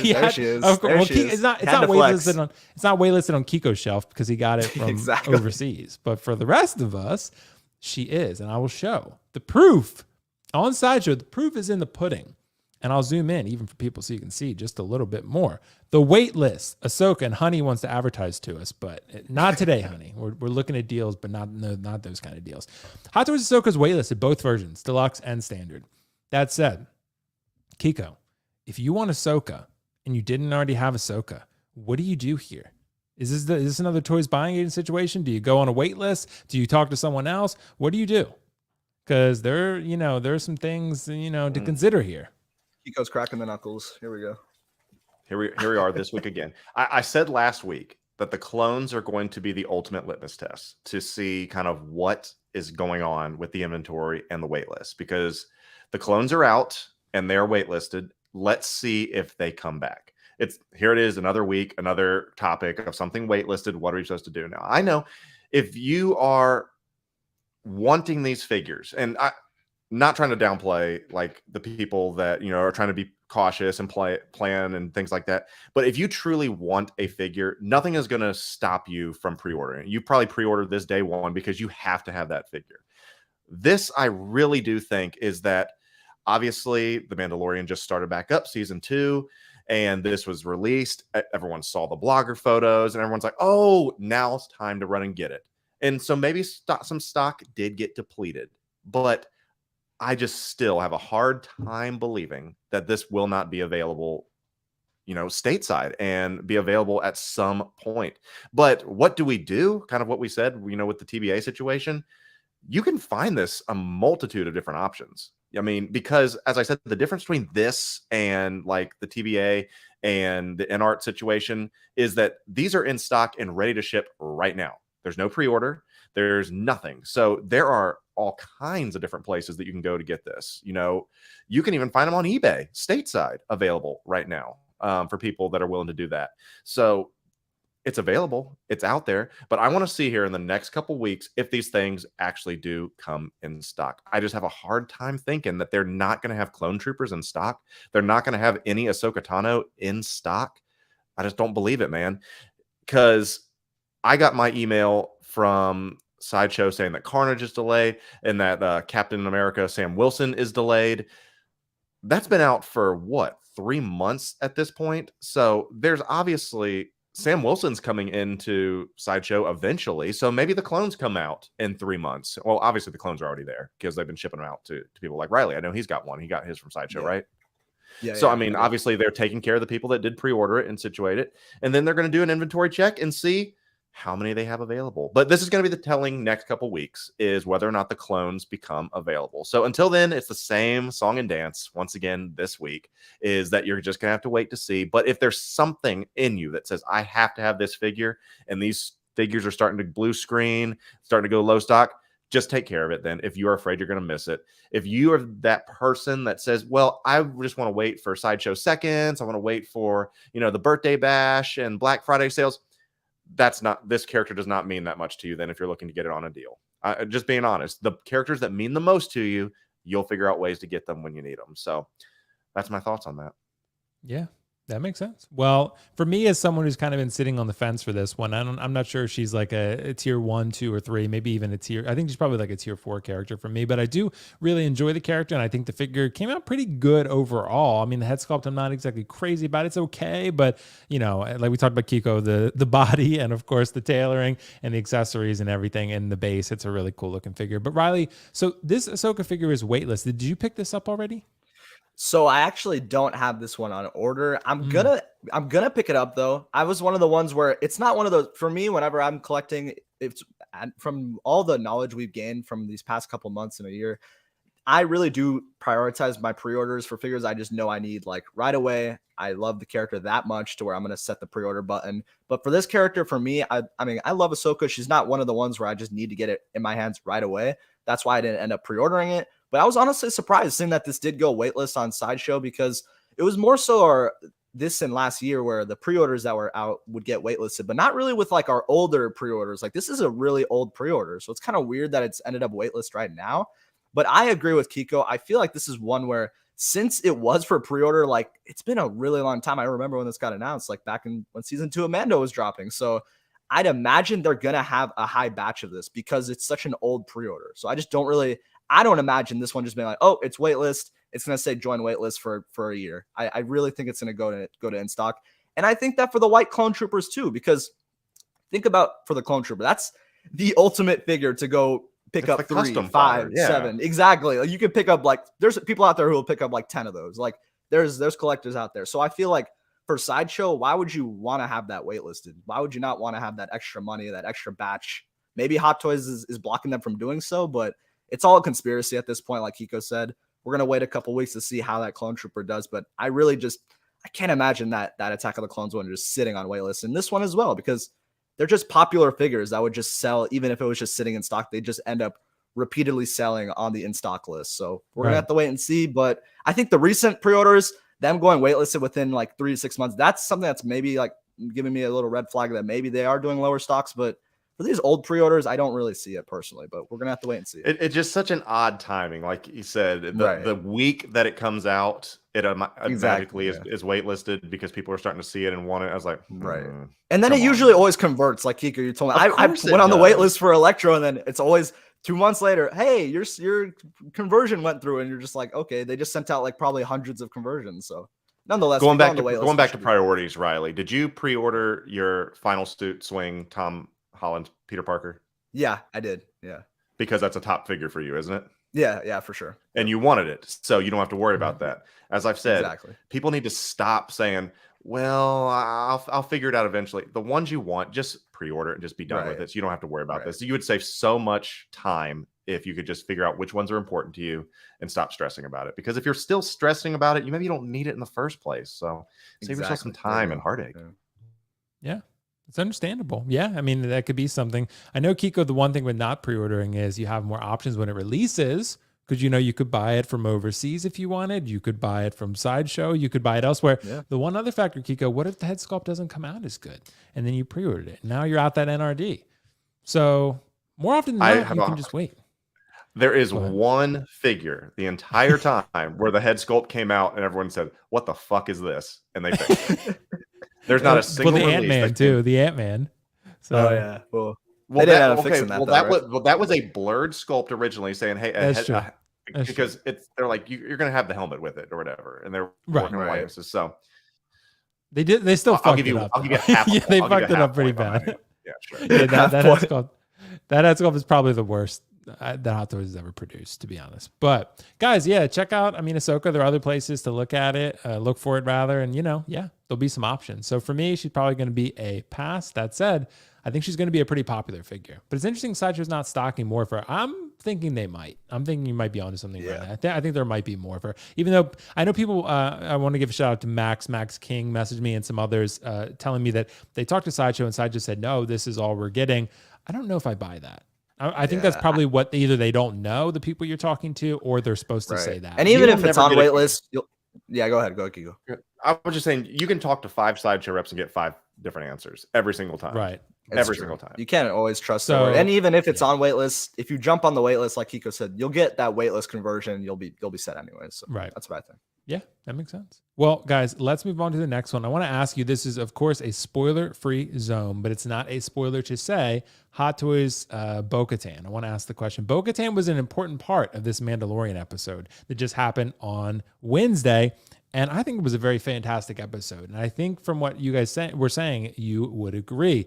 There she is. Of course, There she is. it's not Had to flex. waitlisted on. It's not waitlisted on Keco's shelf because he got it from Exactly. overseas. But for the rest of us, she is, and I will show the proof on Sideshow. The proof is in the pudding. And I'll zoom in even for people so you can see just a little bit more. The wait list. Ahsoka and Honey wants to advertise to us, but not today, Honey. We're looking at deals, but not those kind of deals. Hot Toys Ahsoka's wait listed both versions, deluxe and standard. That said, Keco, if you want Ahsoka and you didn't already have Ahsoka, what do you do here? Is this another Toys Buying Agent situation? Do you go on a wait list? Do you talk to someone else? What do you do? Because there are some things to consider here. Keco's cracking the knuckles. Here we go. Here we are this week again. I said last week that the clones are going to be the ultimate litmus test to see kind of what is going on with the inventory and the wait list, because the clones are out and they're waitlisted. Let's see if they come back. Here it is, another week, another topic of something waitlisted. What are we supposed to do now? I know if you are wanting these figures, and not trying to downplay like the people that are trying to be cautious and plan and things like that, but if you truly want a figure, nothing is going to stop you from pre-ordering. You probably pre-ordered this day one because you have to have that figure. This, I really do think, is that obviously the Mandalorian just started back up season 2, and this was released. Everyone saw the blogger photos and everyone's like, oh, now it's time to run and get it. And so maybe some stock did get depleted, but I just still have a hard time believing that this will not be available, stateside and be available at some point. But what do we do? Kind of what we said, with the TBA situation, you can find this a multitude of different options. I mean, because as I said, the difference between this and like the TBA and the InArt situation is that these are in stock and ready to ship right now. There's no pre-order. There's nothing. So there are all kinds of different places that you can go to get this. You can even find them on eBay, stateside, available right now for people that are willing to do that. So it's available. It's out there. But I want to see here in the next couple weeks if these things actually do come in stock. I just have a hard time thinking that they're not going to have clone troopers in stock. They're not going to have any Ahsoka Tano in stock. I just don't believe it, man. Because I got my email from Sideshow saying that Carnage is delayed and that Captain America Sam Wilson is delayed. That's been out for 3 months at this point. So there's obviously Sam Wilson's coming into Sideshow eventually. So maybe the clones come out in 3 months. Well, obviously the clones are already there because they've been shipping them out to people like Riley. I know he's got one. He got his from Sideshow, right? Yeah. So, yeah, I mean, did. obviously they're taking care of the people that did pre-order it and situate it. And then they're going to do an inventory check and see how many they have available. But this is going to be the telling next couple weeks is whether or not the clones become available. So until then, it's the same song and dance. Once again, this week is that you're just going to have to wait to see. But if there's something in you that says, I have to have this figure, and these figures are starting to blue screen, starting to go low stock, just take care of it then if you are afraid you're going to miss it. If you are that person that says, well, I just want to wait for Sideshow Seconds, I want to wait for, the birthday bash and Black Friday sales, this character does not mean that much to you then if you're looking to get it on a deal. Just being honest, the characters that mean the most to you, you'll figure out ways to get them when you need them. So that's my thoughts on that. Yeah, that makes sense. Well, for me, as someone who's kind of been sitting on the fence for this one, I'm not sure if she's like a tier 1, 2, or 3, maybe even I think she's probably like a tier 4 character for me, but I do really enjoy the character. And I think the figure came out pretty good overall. I mean, the head sculpt, I'm not exactly crazy about. It's okay. But like we talked about Keco, the body and of course the tailoring and the accessories and everything and the base, it's a really cool looking figure. But Riley, so this Ahsoka figure is waitlisted. Did you pick this up already? So I actually don't have this one on order. I'm gonna pick it up though. I was one of the ones where it's not one of those for me. Whenever I'm collecting, it's from all the knowledge we've gained from these past couple months and a year, I really do prioritize my pre-orders for figures I just know I need like right away. I love the character that much to where I'm gonna set the pre-order button. But for this character, for me, I mean, I love Ahsoka. She's not one of the ones where I just need to get it in my hands right away. That's why I didn't end up pre-ordering it. But I was honestly surprised seeing that this did go waitlist on Sideshow because it was more so this and last year where the pre-orders that were out would get waitlisted, but not really with like our older pre-orders. Like this is a really old pre-order. So it's kind of weird that it's ended up waitlist right now. But I agree with Keco. I feel like this is one where since it was for pre-order, like it's been a really long time. I remember when this got announced, like back when season 2 of Mando was dropping. So I'd imagine they're going to have a high batch of this because it's such an old pre-order. So I don't imagine this one just being like, oh, it's waitlist. It's going to say join waitlist for a year. I really think it's going to go to in stock. And I think that for the white clone troopers too, because think about for the clone trooper, that's the ultimate figure to go pick up 3, 5, 7. Exactly. Like you could pick up there's people out there who will pick up like 10 of those. Like there's collectors out there. So I feel like for Sideshow, why would you want to have that waitlisted? Why would you not want to have that extra money, that extra batch? Maybe Hot Toys is blocking them from doing so, but it's all a conspiracy at this point. Like Keco said, we're going to wait a couple weeks to see how that clone trooper does. But I can't imagine that Attack of the Clones one just sitting on waitlist. And this one as well, because they're just popular figures that would just sell. Even if it was just sitting in stock, they just end up repeatedly selling on the in-stock list. So we're going to have to wait and see. But I think the recent pre-orders, them going waitlisted within like 3 to 6 months, that's something that's maybe like giving me a little red flag that maybe they are doing lower stocks. But for these old pre-orders, I don't really see it personally, but we're going to have to wait and see. It's just such an odd timing. Like you said, the week that it comes out, it automatically is waitlisted because people are starting to see it and want it. I was like, right. And then it usually always converts. Like Keco, you told me, I went on the waitlist for Electro, and then it's always 2 months later, hey, your conversion went through, and you're just like, okay, they just sent out like probably hundreds of conversions. So nonetheless, going back to priorities, Riley, did you pre-order your Final Suit Swing Tom Holland Peter Parker? Yeah, I did. Yeah. Because that's a top figure for you, isn't it? Yeah, for sure. And you wanted it, so you don't have to worry about that. As I've said, people need to stop saying, well, I'll figure it out eventually. The ones you want, just pre-order it and just be done with it. So you don't have to worry about this. You would save so much time if you could just figure out which ones are important to you and stop stressing about it. Because if you're still stressing about it, maybe you don't need it in the first place. So save yourself some time and heartache. Yeah. It's understandable. Yeah. I mean, that could be something. I know, Keco, the one thing with not pre-ordering is you have more options when it releases, because you could buy it from overseas if you wanted. You could buy it from Sideshow. You could buy it elsewhere. Yeah. The one other factor, Keco, what if the head sculpt doesn't come out as good and then you pre-ordered it? Now you're out that NRD. So more often than not, you can just wait. There is one figure the entire time where the head sculpt came out and everyone said, what the fuck is this? And they fixed it. There's not a single the Ant-Man too. The Ant-Man. So yeah. Well, that was a blurred sculpt originally, saying, "Hey, because they're like you're gonna have the helmet with it or whatever," and they're working on likenesses. So they still fucked it up. I'll give you half. Yeah, they fucked it up pretty bad. Yeah, sure. Yeah, that head sculpt is probably the worst that Hot Toys has ever produced, to be honest. But guys, yeah, check out, Ahsoka. There are other places to look at it, look for it rather. And, there'll be some options. So for me, she's probably going to be a pass. That said, I think she's going to be a pretty popular figure. But it's interesting Sideshow's not stocking more for her. I'm thinking they might. I'm thinking you might be onto something right now. I think there might be more of her. Even though I know people, I want to give a shout out to Max King messaged me and some others telling me that they talked to Sideshow and Sideshow said, no, this is all we're getting. I don't know if I buy that. I think that's probably what either they don't know the people you're talking to, or they're supposed to say that. And even if it's on waitlist, go ahead, Keco. I was just saying, you can talk to 5 Sideshow reps and get 5 different answers every single time. Right. Every single time. You can't always trust the word. And even if it's on waitlist, if you jump on the waitlist, like Keco said, you'll get that waitlist conversion. You'll be set anyways. So that's what I think. Yeah, that makes sense. Well, guys, let's move on to the next one. I want to ask you, this is, of course, a spoiler-free zone, but it's not a spoiler to say Hot Toys Bo-Katan. I want to ask the question. Bo-Katan was an important part of this Mandalorian episode that just happened on Wednesday, and I think it was a very fantastic episode. And I think from what you guys were saying, you would agree.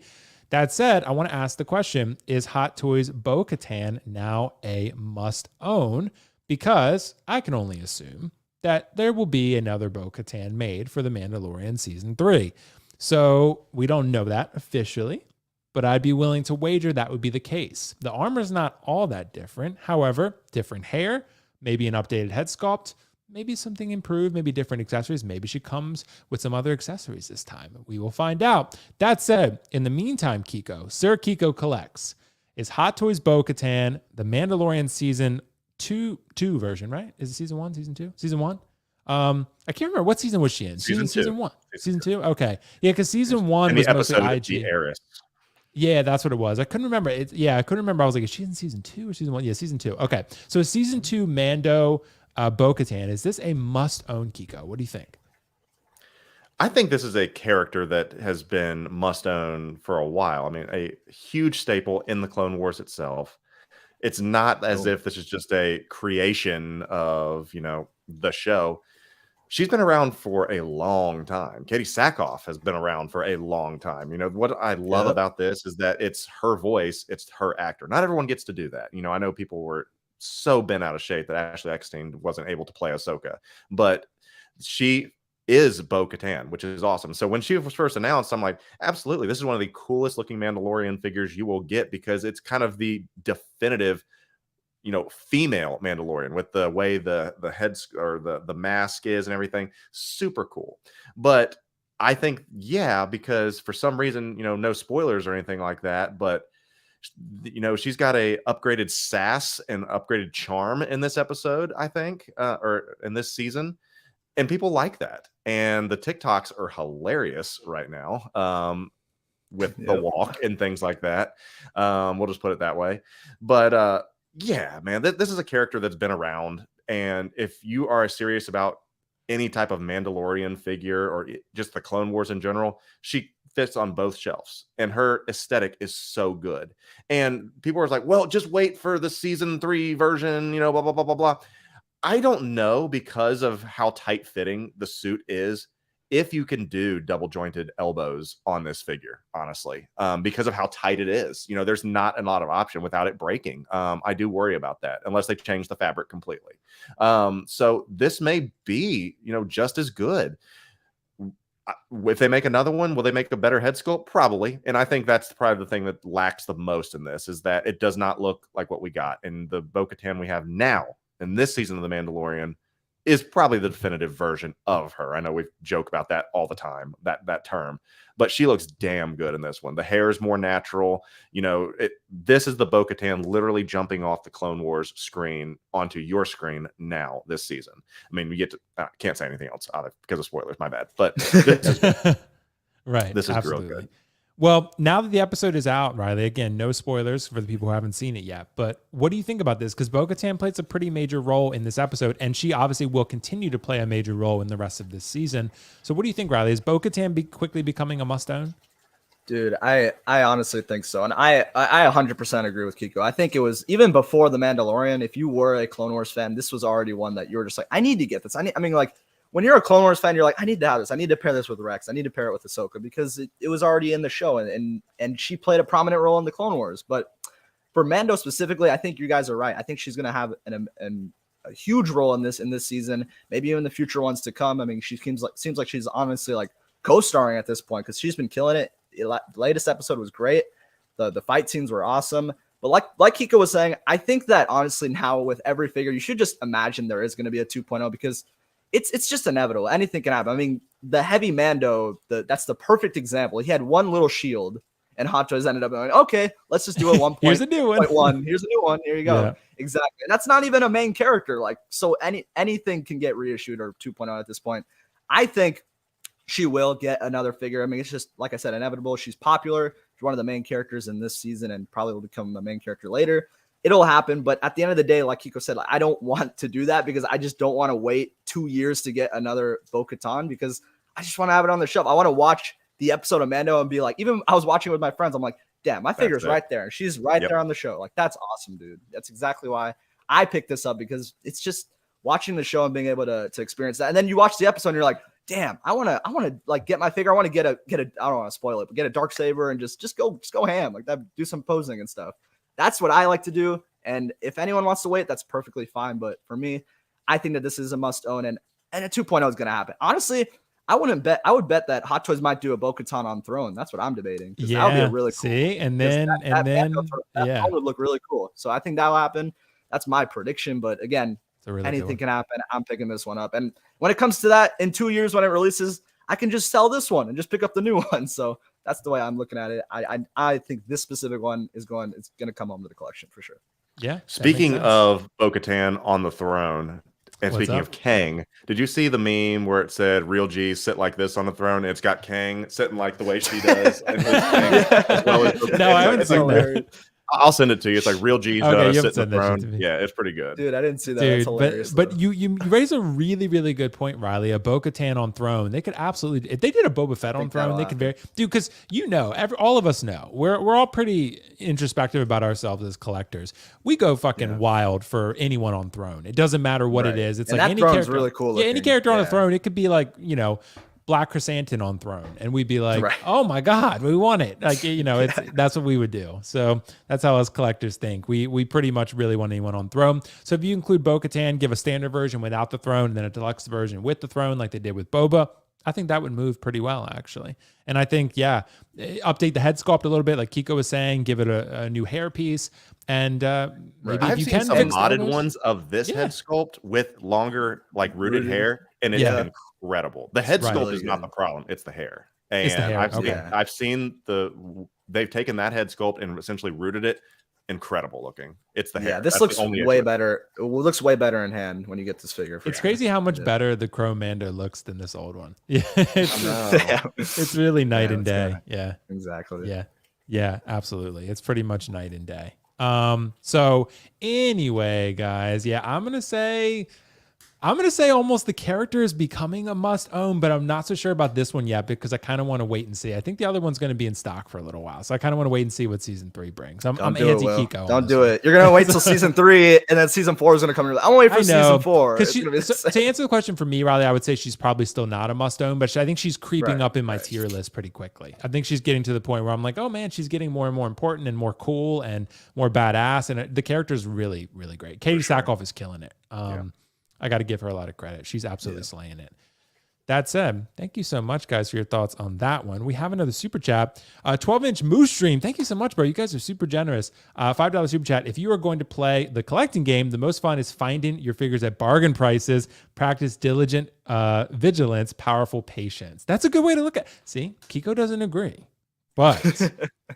That said, I want to ask the question, is Hot Toys Bo-Katan now a must-own? Because I can only assume that there will be another Bo-Katan made for The Mandalorian Season 3. So we don't know that officially, but I'd be willing to wager that would be the case. The armor's not all that different. However, different hair, maybe an updated head sculpt, maybe something improved, maybe different accessories. Maybe she comes with some other accessories this time. We will find out. That said, in the meantime, Sir Keco Collects, is Hot Toys Bo-Katan The Mandalorian Season 2 version, right? Is it season 1, season 2? Season 1? I can't remember. What season was she in? Season 1. Season 2? Okay. Yeah, because season 1 was mostly IG. Yeah, that's what it was. I couldn't remember. I couldn't remember. I was like, is she in season 2 or season 1? Yeah, season 2. Okay. So season 2 Mando Bo-Katan, is this a must-own, Keco? What do you think? I think this is a character that has been must-own for a while. I mean, a huge staple in the Clone Wars itself. It's not as if this is just a creation of, the show. She's been around for a long time. Katie Sackhoff has been around for a long time. What I love about this is that it's her voice, it's her actor. Not everyone gets to do that. I know people were so bent out of shape that Ashley Eckstein wasn't able to play Ahsoka, but she is Bo-Katan, which is awesome. So when she was first announced, I'm like, absolutely, this is one of the coolest looking Mandalorian figures you will get, because it's kind of the definitive, female Mandalorian with the way the heads or the mask is and everything. Super cool. But I think, because for some reason, no spoilers or anything like that, but she's got a upgraded sass and upgraded charm in this episode, I think, or in this season. And people like that. And the TikToks are hilarious right now with the walk and things like that. We'll just put it that way. But man, this is a character that's been around. And if you are serious about any type of Mandalorian figure or just the Clone Wars in general, she fits on both shelves. And her aesthetic is so good. And people are like, well, just wait for the season 3 version, blah, blah, blah, blah, blah. I don't know, because of how tight fitting the suit is, if you can do double jointed elbows on this figure, honestly, because of how tight it is. There's not a lot of option without it breaking. I do worry about that unless they change the fabric completely. So this may be, just as good. If they make another one, will they make a better head sculpt? Probably. And I think that's probably the thing that lacks the most in this, is that it does not look like what we got. And the Bo-Katan we have now in this season of The Mandalorian is probably the definitive version of her. I know we joke about that all the time, that term, but she looks damn good in this one. The hair is more natural. This is the Bo-Katan literally jumping off the Clone Wars screen onto your screen now this season. I mean, we get to, can't say anything else because of spoilers, my bad, but this is right. This is absolutely. real good. Well, now that the episode is out, Riley, again, no spoilers for the people who haven't seen it yet, but what do you think about this? Because Bo-Katan plays a pretty major role in this episode, and she obviously will continue to play a major role in the rest of this season. So what do you think, Riley? Is Bo-Katan quickly becoming a must-own? Dude, I honestly think so. And I 100% agree with Keco. I think it was, even before The Mandalorian, if you were a Clone Wars fan, this was already one that you were just like, I need to get this. When you're a Clone Wars fan, you're like, I need to have this. I need to pair this with Rex. I need to pair it with Ahsoka, because it was already in the show, and she played a prominent role in the Clone Wars. But for Mando specifically, I think you guys are right. I think she's going to have a huge role in this season, maybe even the future ones to come. I mean, she seems like she's honestly like co-starring at this point because she's been killing it. The latest episode was great. The fight scenes were awesome. But like Keco was saying, I think that honestly now with every figure, you should just imagine there is going to be a 2.0 because it's just inevitable. Anything can happen. I mean, the heavy Mando, that's the perfect example. He had one little shield, and Hot Toys ended up going, okay, let's just do a 1.1. Here's a new one. Here's a new one. Here you go. Yeah. Exactly. And that's not even a main character. Like, so anything can get reissued or 2.0 at this point. I think she will get another figure. I mean, it's just, like I said, inevitable. She's popular. She's one of the main characters in this season and probably will become a main character later. It'll happen. But at the end of the day, like Keco said, I don't want to do that because I just don't want to wait 2 years to get another Bo-Katan because I just want to have it on the shelf. I want to watch the episode of Mando and be like, even I was watching it with my friends. I'm like, damn, my figure's right there. And she's right there on the show. Like, that's awesome, dude. That's exactly why I picked this up because it's just watching the show and being able to experience that. And then you watch the episode and you're like, damn, I want to like get my figure. I want to get a, I don't want to spoil it, but get a Darksaber and just go ham like that, do some posing and stuff. That's what I like to do. And if anyone wants to wait, that's perfectly fine. But for me, I think that this is a must own and a 2.0 is going to happen. Honestly, I would bet that Hot Toys might do a Bo-Katan on Throne. That's what I'm debating. Yeah, that would be really cool. See, and then that would look really cool. So I think that'll happen. That's my prediction. But again, really anything can happen. I'm picking this one up. And when it comes to that, in 2 years when it releases, I can just sell this one and just pick up the new one. So that's the way I'm looking at it. I think this specific one it's going to come home to the collection for sure. Yeah. Speaking of Bo-Katan on the throne, and speaking of Kang, did you see the meme where it said "Real G sit like this on the throne"? It's got Kang sitting like the way she does. And No, I haven't seen that. I'll send it to you. It's like Real G's sit in the throne. Yeah, it's pretty good. Dude, I didn't see that. Dude, that's hilarious. But you raise a really, really good point, Riley. A Bo-Katan on throne. They could absolutely, if they did a Boba Fett on throne, they could because all of us know we're all pretty introspective about ourselves as collectors. We go fucking wild for anyone on throne. It doesn't matter what it is. It's and like that any throne's character. Really cool. Yeah, any character on a throne. It could be like, Black Chrysanthemum on throne, and we'd be like, oh my God, we want it. Like, that's what we would do. So that's how us collectors think. We pretty much really want anyone on throne. So if you include Bo-Katan, give a standard version without the throne, and then a deluxe version with the throne, like they did with Boba, I think that would move pretty well, actually. And I think, update the head sculpt a little bit, like Keco was saying, give it a new hair piece. And maybe I've if you seen can some modded ones of this head sculpt with longer, like rooted hair, and it's incredible. The head sculpt is not the problem; it's the hair. And it's the hair. I've seen they've taken that head sculpt and essentially rooted it. Incredible looking. It's the hair. Yeah, this looks way better. It looks way better in hand when you get this figure. It's crazy how much better the Chrome Mando looks than this old one. Yeah, it's really night and day. Yeah, exactly. Yeah, absolutely. It's pretty much night and day. So anyway, guys, I'm gonna say almost the character is becoming a must own, but I'm not so sure about this one yet because I kind of want to wait and see. I think the other one's going to be in stock for a little while, so I kind of want to wait and see what season 3 brings. I'm anti-Keco. Don't do it. You're gonna wait till season 3, and then season 4 is gonna come. I'm gonna wait for season 4. To answer the question for me, Riley, I would say she's probably still not a must own, but I think she's creeping up in my tier list pretty quickly. I think she's getting to the point where I'm like, oh man, she's getting more and more important and more cool and more badass, and the character's really, really great. Katie Sackhoff is killing it. I got to give her a lot of credit. She's absolutely slaying it. That said, thank you so much, guys, for your thoughts on that one. We have another super chat. 12-inch Moose Stream. Thank you so much, bro. You guys are super generous. $5 super chat. If you are going to play the collecting game, the most fun is finding your figures at bargain prices. Practice diligent vigilance, powerful patience. That's a good way to look at it. See, Keco doesn't agree. But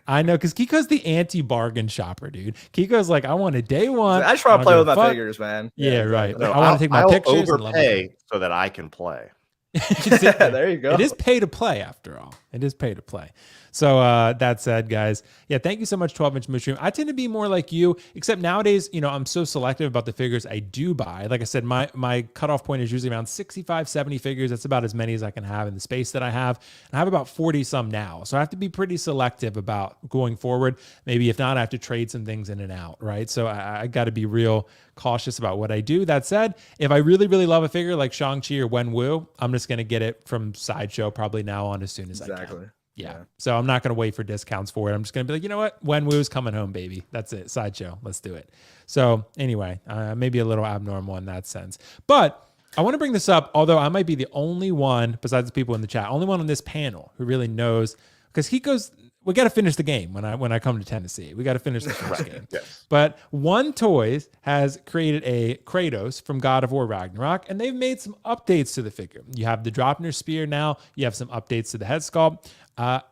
I know because Kiko's the anti-bargain shopper, dude. Kiko's like, I want a day one. I just want to play with my figures, man. Yeah, right. No, I want to take my pictures. I'll overpay so that I can play. There you go. It is pay to play, after all. It is pay to play. So that said, guys, thank you so much, 12-inch Mushroom. I tend to be more like you, except nowadays, I'm so selective about the figures I do buy. Like I said, my cutoff point is usually around 65, 70 figures. That's about as many as I can have in the space that I have. And I have about 40 some now. So I have to be pretty selective about going forward. Maybe if not, I have to trade some things in and out, right? So I got to be real cautious about what I do. That said, if I really, really love a figure like Shang-Chi or Wenwu, I'm just going to get it from Sideshow probably now on as soon as I can. Yeah. So I'm not going to wait for discounts for it. I'm just going to be like, you know what? Wenwu's coming home, baby. That's it. Sideshow. Let's do it. So anyway, maybe a little abnormal in that sense. But I want to bring this up, although I might be the only one, besides the people in the chat, only one on this panel who really knows, because he goes, we got to finish the game when I come to Tennessee. We got to finish the first game. Yes. But OneToys has created a Kratos from God of War Ragnarok, and they've made some updates to the figure. You have the Dropner spear now. You have some updates to the head sculpt.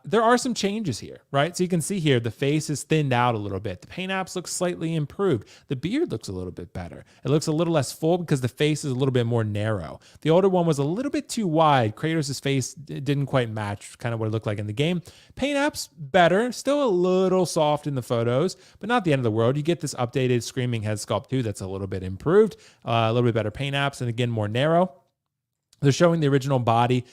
There are some changes here, right? So you can see here, the face is thinned out a little bit. The paint apps look slightly improved. The beard looks a little bit better. It looks a little less full because the face is a little bit more narrow. The older one was a little bit too wide. Kratos' face didn't quite match kind of what it looked like in the game. Paint apps better, still a little soft in the photos, but not the end of the world. You get this updated screaming head sculpt too that's a little bit improved, a little bit better paint apps, and again, more narrow. They're showing the original body.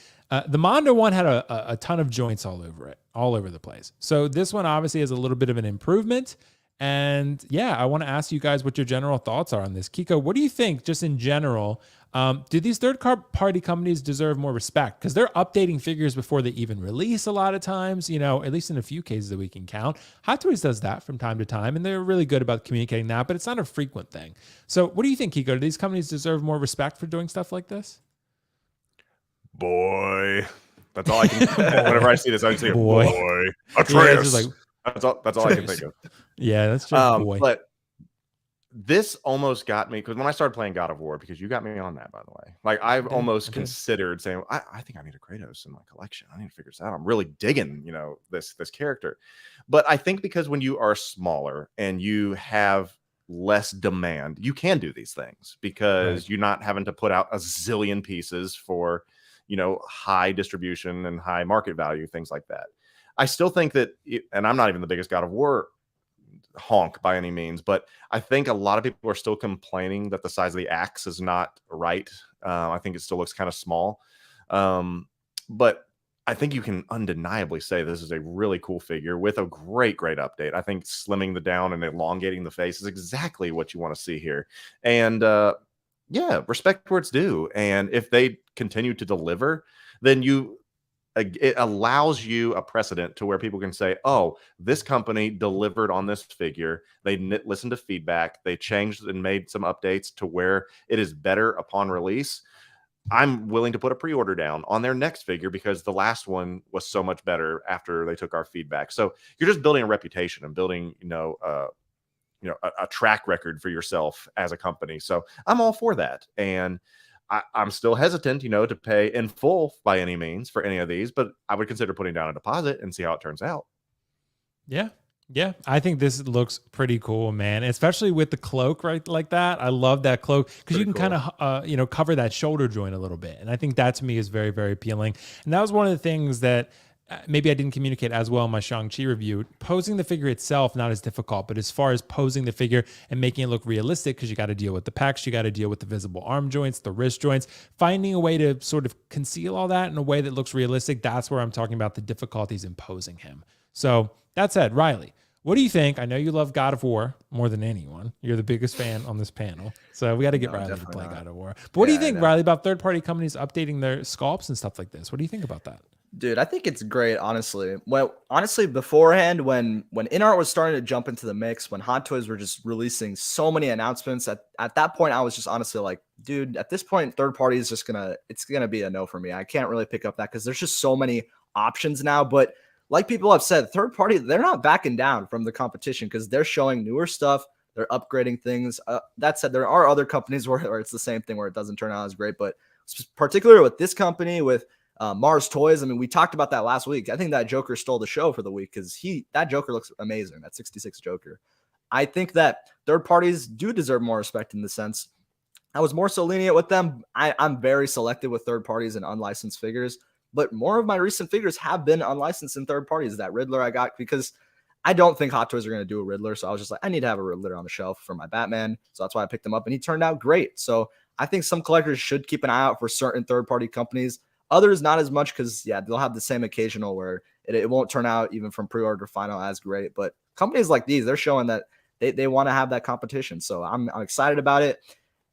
The Mando one had a ton of joints all over it, all over the place. So this one obviously is a little bit of an improvement. And yeah, I want to ask you guys what your general thoughts are on this. Keco, what do you think just in general? Do these third-party companies deserve more respect? Because they're updating figures before they even release a lot of times, you know, at least in a few cases that we can count. Hot Toys does that from time to time, and they're really good about communicating that, but it's not a frequent thing. So what do you think, Keco? Do these companies deserve more respect for doing stuff like this? Boy, that's all I can. Whenever I see this, I can say, "Boy, Atreus." Yeah, that's all I can think of. Yeah, that's just boy. But this almost got me because when I started playing God of War, because you got me on that, by the way. Like I've almost considered saying, I think I need a Kratos in my collection. I need to figure this out. I'm really digging, you know, this character. But I think because when you are smaller and you have less demand, you can do these things because you're not having to put out a zillion pieces for, you know, high distribution and high market value, things like that. I still think that, and I'm not even the biggest God of War honk by any means, but I think a lot of people are still complaining that the size of the axe is not right. I think it still looks kind of small. But I think you can undeniably say this is a really cool figure with a great update. I think slimming the down and elongating the face is exactly what you want to see here. And yeah, respect where it's due. And if they continue to deliver, then it allows you a precedent to where people can say, oh, this company delivered on this figure. They listened to feedback. They changed and made some updates to where it is better upon release. I'm willing to put a pre-order down on their next figure because the last one was so much better after they took our feedback. So you're just building a reputation and building, a track record for yourself as a company. So I'm all for that. And I'm still hesitant, to pay in full by any means for any of these, but I would consider putting down a deposit and see how it turns out. Yeah. Yeah. I think this looks pretty cool, man. Especially with the cloak right like that. I love that cloak because you can kind of, cover that shoulder joint a little bit. And I think that to me is very, very appealing. And that was one of the things that maybe I didn't communicate as well in my Shang-Chi review. Posing the figure itself, not as difficult, but as far as posing the figure and making it look realistic, because you got to deal with the pecs, you got to deal with the visible arm joints, the wrist joints, finding a way to sort of conceal all that in a way that looks realistic. That's where I'm talking about the difficulties in posing him. So that said, Riley, what do you think? I know you love God of War more than anyone. You're the biggest fan on this panel. So we got to get Riley to play God of War. But what do you think, Riley, about third-party companies updating their sculpts and stuff like this? What do you think about that? Dude, I think it's great, honestly. Well, honestly, beforehand, when InArt was starting to jump into the mix, when Hot Toys were just releasing so many announcements, at that point, I was just honestly like, dude, at this point, third party is just it's gonna be a no for me. I can't really pick up that because there's just so many options now. But like people have said, third party, they're not backing down from the competition because they're showing newer stuff. They're upgrading things. That said, there are other companies where it's the same thing where it doesn't turn out as great. But particularly with this company, with Mars Toys, I mean, we talked about that last week. I think that Joker stole the show for the week because that Joker looks amazing. That 66 Joker. I think that third parties do deserve more respect in the sense. I was more so lenient with them. I'm very selective with third parties and unlicensed figures, but more of my recent figures have been unlicensed in third parties. That Riddler I got because I don't think Hot Toys are going to do a Riddler. So I was just like, I need to have a Riddler on the shelf for my Batman. So that's why I picked him up and he turned out great. So I think some collectors should keep an eye out for certain third-party companies. Others, not as much because, they'll have the same occasional where it won't turn out even from pre-order to final as great. But companies like these, they're showing that they want to have that competition. So I'm excited about it.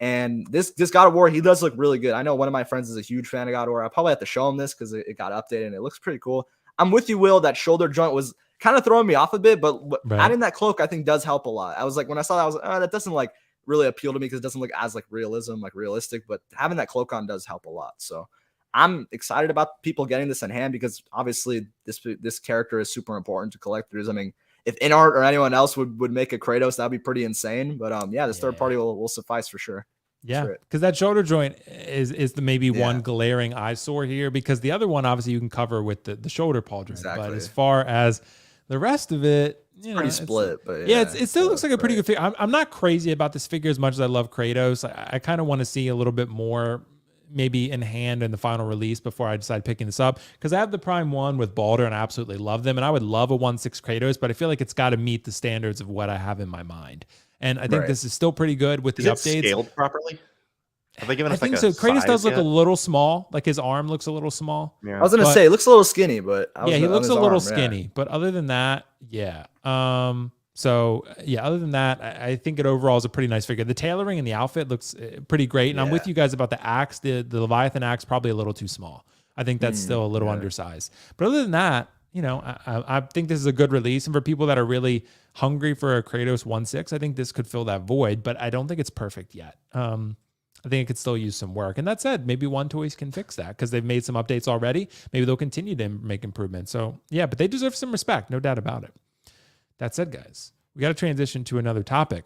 And this God of War, he does look really good. I know one of my friends is a huge fan of God of War. I probably have to show him this because it got updated and it looks pretty cool. I'm with you, Will. That shoulder joint was kind of throwing me off a bit, but Right. adding that cloak, I think, does help a lot. I was like, when I saw that, I was like, oh, that doesn't like really appeal to me because it doesn't look as like realistic, but having that cloak on does help a lot. So I'm excited about people getting this in hand because obviously this character is super important to collectors. I mean, if InArt or anyone else would make a Kratos, that'd be pretty insane. But yeah, this third party will suffice for sure. Yeah, because that shoulder joint is the maybe one glaring eyesore here, because the other one obviously you can cover with the shoulder pauldron. Exactly. But as far as the rest of it, you know, pretty split. But yeah, it still looks like a pretty good figure. I'm not crazy about this figure as much as I love Kratos. I kind of want to see a little bit more maybe in hand in the final release before I decide picking this up, because I have the Prime 1 with Balder and I absolutely love them, and I would love a 1/6 Kratos, but I feel like it's got to meet the standards of what I have in my mind. And I think this is still pretty good with the updates. Scaled properly? Have they given us I think so. Kratos does look a little small. Like his arm looks a little small. Yeah. I was gonna say it looks a little skinny, but yeah, he looks a little skinny. But other than that, yeah. So yeah, other than that, I think it overall is a pretty nice figure. The tailoring and the outfit looks pretty great. And I'm with you guys about the axe. The Leviathan axe probably a little too small. I think that's still a little undersized. But other than that, you know, I think this is a good release. And for people that are really hungry for a Kratos 1/6, I think this could fill that void. But I don't think it's perfect yet. I think it could still use some work. And that said, maybe OneToys can fix that because they've made some updates already. Maybe they'll continue to make improvements. So yeah, but they deserve some respect, no doubt about it. That said, guys, we got to transition to another topic.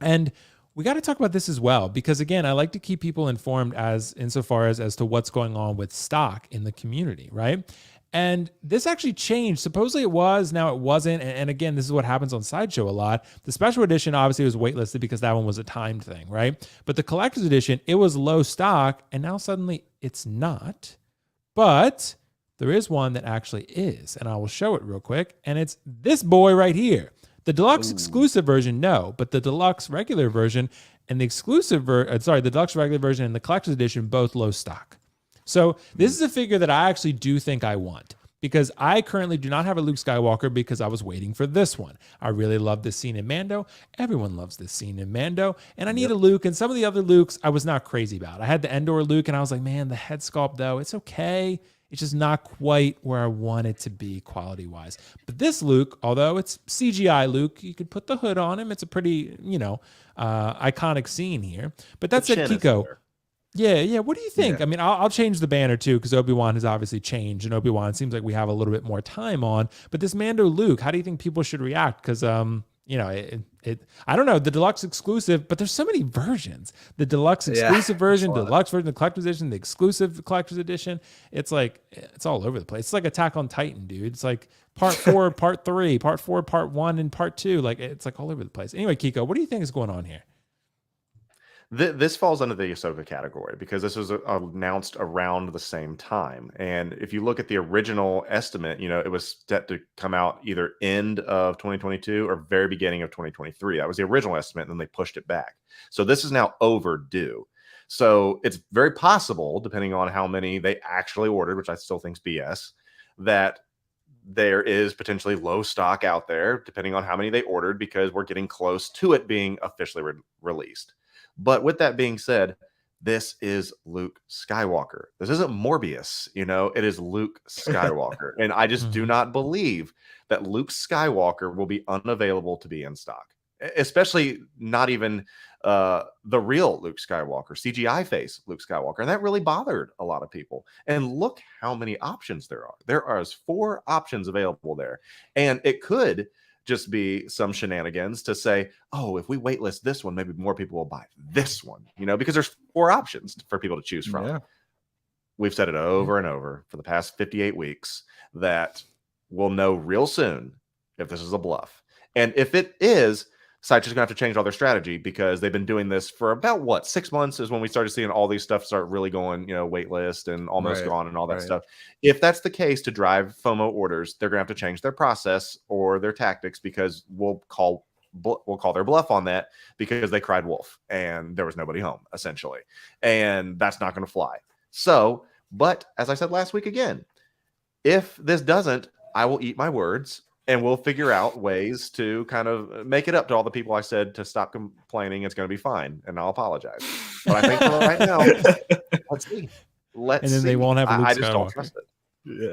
And we got to talk about this as well, because again, I like to keep people informed insofar as to what's going on with stock in the community, right? And this actually changed. Supposedly it was, now it wasn't. And again, this is what happens on Sideshow a lot. The special edition obviously was waitlisted because that one was a timed thing, right? But the collector's edition, it was low stock, and now suddenly it's not. But there is one that actually is, and I will show it real quick. And it's this boy right here. The deluxe exclusive version, no, but the deluxe regular version and the the deluxe regular version and the collector's edition, both low stock. So this is a figure that I actually do think I want, because I currently do not have a Luke Skywalker because I was waiting for this one. I really love this scene in Mando. Everyone loves this scene in Mando. And I need a Luke, and some of the other Lukes I was not crazy about. I had the Endor Luke, and I was like, man, the head sculpt, though, it's okay. It's just not quite where I want it to be quality-wise. But this Luke, although it's CGI Luke, you could put the hood on him. It's a pretty, iconic scene here. But that said, Keco. Yeah. What do you think? Yeah. I mean, I'll change the banner too, because Obi-Wan has obviously changed, and Obi-Wan seems like we have a little bit more time on. But this Mando Luke, how do you think people should react? Because I don't know, the deluxe exclusive, but there's so many versions. The deluxe exclusive version, the deluxe version, the collector's edition, the exclusive collector's edition. It's like, it's all over the place. It's like Attack on Titan, dude. It's like part 4, part 3, part 4, part 1, and part 2. Like, it's like all over the place. Anyway, Keco, what do you think is going on here? This falls under the Ahsoka category because this was announced around the same time. And if you look at the original estimate, it was set to come out either end of 2022 or very beginning of 2023. That was the original estimate, and then they pushed it back. So this is now overdue. So it's very possible, depending on how many they actually ordered, which I still think is BS, that there is potentially low stock out there, depending on how many they ordered, because we're getting close to it being officially released. But with that being said, this is Luke Skywalker. This isn't Morbius, it is Luke Skywalker. And I just do not believe that Luke Skywalker will be unavailable to be in stock, especially not even the real Luke Skywalker, CGI face Luke Skywalker. And that really bothered a lot of people. And look how many options there are. There are 4 options available there. And it could just be some shenanigans to say, oh, if we waitlist this one, maybe more people will buy this one, because there's 4 options for people to choose from. Yeah. We've said it over and over for the past 58 weeks that we'll know real soon if this is a bluff. And if it is, Sideshow's gonna have to change all their strategy, because they've been doing this for about 6 months is when we started seeing all these stuff start really going, waitlist and almost gone and all that stuff. If that's the case, to drive FOMO orders, they're gonna have to change their process or their tactics, because we'll call their bluff on that, because they cried wolf and there was nobody home, essentially. And that's not gonna fly. So, but as I said last week again, if this doesn't, I will eat my words. And we'll figure out ways to kind of make it up to all the people I said to stop complaining. It's going to be fine, and I'll apologize. But I think for right now, let's see. And then they won't have a Luke I just Skywalker. don't trust it.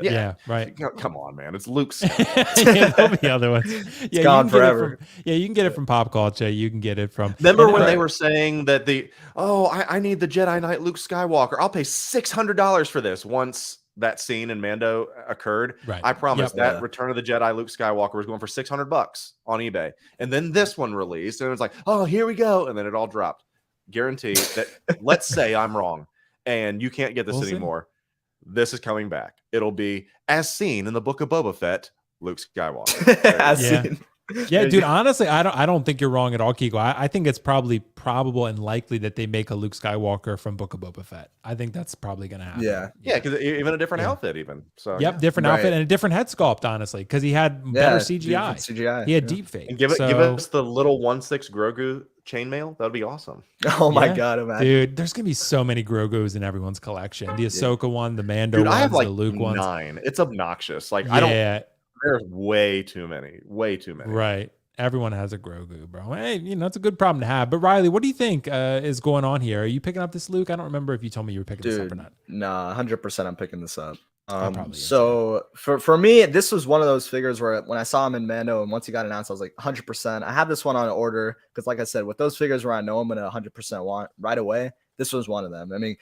Yeah, right. Come on, man. It's Luke's. Yeah, there'll be other ones. Yeah, gone you can forever. Get it from, you can get it from pop culture. You can get it from. Remember when they were saying that I need the Jedi Knight Luke Skywalker. I'll pay $600 for this. Once that scene in Mando occurred, right. I promise that Return of the Jedi Luke Skywalker was going for $600 on eBay. And then this one released, and it was like, oh, here we go. And then it all dropped. Guarantee that, let's say I'm wrong, and you can't get this anymore. This is coming back. It'll be as seen in the Book of Boba Fett, Luke Skywalker. Seen. Yeah, dude. Honestly, I don't think you're wrong at all, Keco. I think it's probably probable and likely that they make a Luke Skywalker from Book of Boba Fett. I think that's probably gonna happen. Yeah, because even a different outfit, even. So different outfit and a different head sculpt, honestly, because he had better CGI. He had deep fake. And give us the little 1/6 Grogu chainmail. That'd be awesome. Oh my god, imagine. Dude, there's gonna be so many Grogus in everyone's collection. The Ahsoka one, the Mando ones, I have like the Luke 9. ones. It's obnoxious. Like I don't. There's way too many. Right. Everyone has a Grogu, bro. Hey, it's a good problem to have. But Riley, what do you think is going on here? Are you picking up this Luke? I don't remember if you told me you were picking this up or not. Nah, 100% I'm picking this up. So for me, this was one of those figures where when I saw him in Mando and once he got announced, I was like 100%. I have this one on order because like I said, with those figures where I know I'm going to 100% want right away, this was one of them. I mean,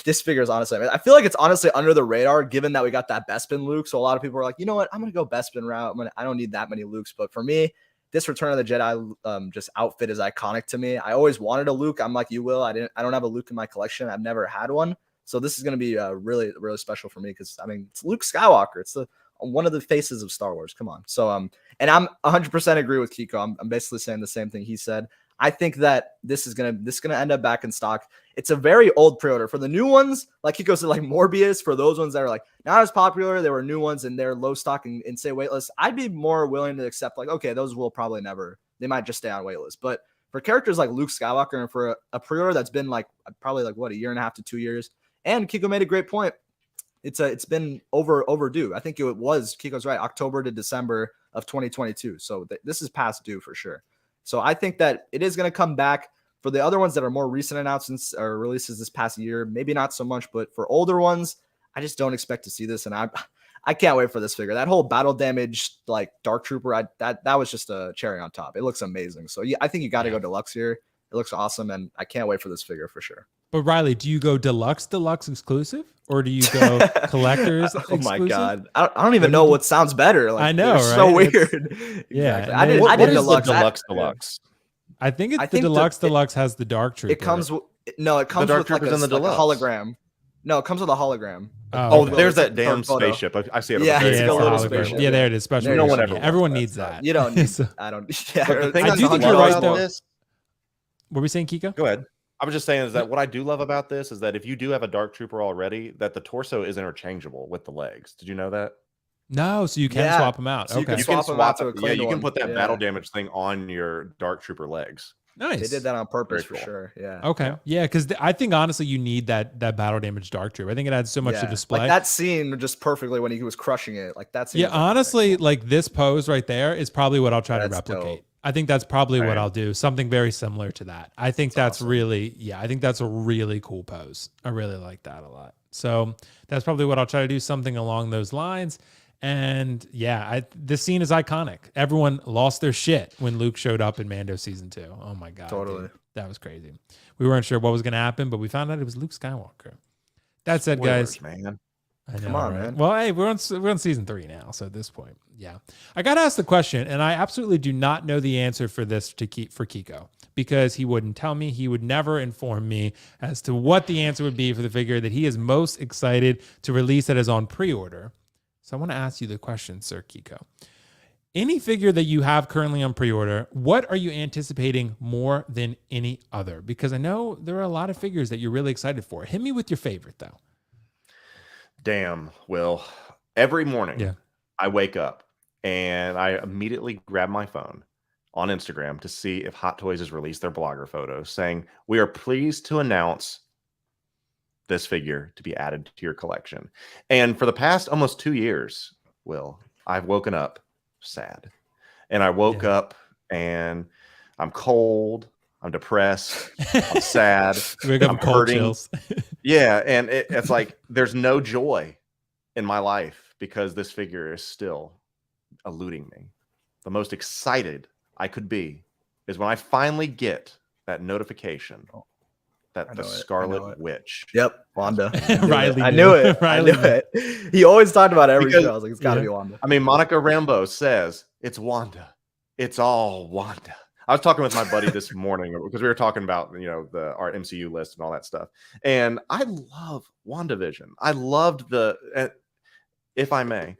this figure is honestly, I feel like it's honestly under the radar given that we got that Bespin Luke. So a lot of people are like, you know what? I'm going to go Bespin route. I don't need that many Lukes. But for me, this Return of the Jedi just outfit is iconic to me. I always wanted a Luke. I'm like you, Will. I don't have a Luke in my collection. I've never had one. So this is going to be really, really special for me because, I mean, it's Luke Skywalker. It's one of the faces of Star Wars. Come on. So, and I'm 100% agree with Keco. I'm basically saying the same thing he said. I think that this is gonna end up back in stock. It's a very old pre-order. For the new ones, like Keco said, like Morbius, for those ones that are like not as popular, there were new ones and they're low stock and say waitlist. I'd be more willing to accept like, okay, those will probably never, they might just stay on waitlist. But for characters like Luke Skywalker and for a pre-order that's been like probably like what, a year and a half to 2 years. And Keco made a great point. It's been overdue. I think it was, Keco's right, October to December of 2022. So this is past due for sure. So I think that it is going to come back. For the other ones that are more recent announcements or releases this past year, maybe not so much, but for older ones, I just don't expect to see this. And I can't wait for this figure. That whole battle damage, like Dark Trooper, that was just a cherry on top. It looks amazing. So yeah, I think you got to go deluxe here. It looks awesome. And I can't wait for this figure for sure. But Riley, do you go deluxe exclusive or do you go collectors exclusive? Oh my God. I don't even know what sounds better. Like, I know, right? So weird. Yeah. Exactly. I did deluxe. I think it's the deluxe has the Dark Trooper. It comes with with like a hologram. No, it comes with a hologram. Oh, there's that damn spaceship. I see it. Yeah, it's a little spaceship. Yeah, there it is. Special. No one ever. Everyone needs that. You don't need. I don't. Yeah, I do think you're right though. What were we saying, Keco? Go ahead. I was just saying is that what I do love about this is that if you do have a Dark Trooper already, that the torso is interchangeable with the legs. Did you know that? No, so you can swap them out. So okay, you can swap it. Yeah, you can put that battle damage thing on your Dark Trooper legs. Nice. They did that on purpose for sure. Yeah. Okay. Yeah, because I think honestly you need that battle damage Dark Trooper. I think it adds so much to display. Like that scene just perfectly when he was crushing it. Like that scene. Yeah, honestly, like this pose right there is probably what I'll try to replicate. Dope. I think that's probably what I'll do. Something very similar to that. I think that's awesome. I think that's a really cool pose. I really like that a lot. So that's probably what I'll try to do. Something along those lines. And yeah, this scene is iconic. Everyone lost their shit when Luke showed up in Mando season 2. Oh my God. Totally. Dude, that was crazy. We weren't sure what was going to happen, but we found out it was Luke Skywalker. That said, guys, man. I know, come on, right? man. Well, hey, we're on season 3 now, so at this point, yeah. I got to ask the question, and I absolutely do not know the answer for this for Keco because he wouldn't tell me. He would never inform me as to what the answer would be for the figure that he is most excited to release that is on pre-order. So I want to ask you the question, Sir Keco. Any figure that you have currently on pre-order, what are you anticipating more than any other? Because I know there are a lot of figures that you're really excited for. Hit me with your favorite, though. Damn, Will. Every morning, I wake up and I immediately grab my phone on Instagram to see if Hot Toys has released their blogger photos saying, we are pleased to announce this figure to be added to your collection. And for the past almost 2 years, Will, I've woken up sad. And I woke up and I'm cold. I'm depressed. I'm sad. I'm hurting. Chills. Yeah, and it's like there's no joy in my life because this figure is still eluding me. The most excited I could be is when I finally get that notification that the Scarlet Witch. Yep, Wanda. Riley I knew it. Riley I knew it. He always talked about it every show. I was like, it's got to be Wanda. I mean, Monica Rambeau says it's Wanda. It's all Wanda. I was talking with my buddy this morning because we were talking about, you know, our MCU list and all that stuff. And I love WandaVision. I loved if I may,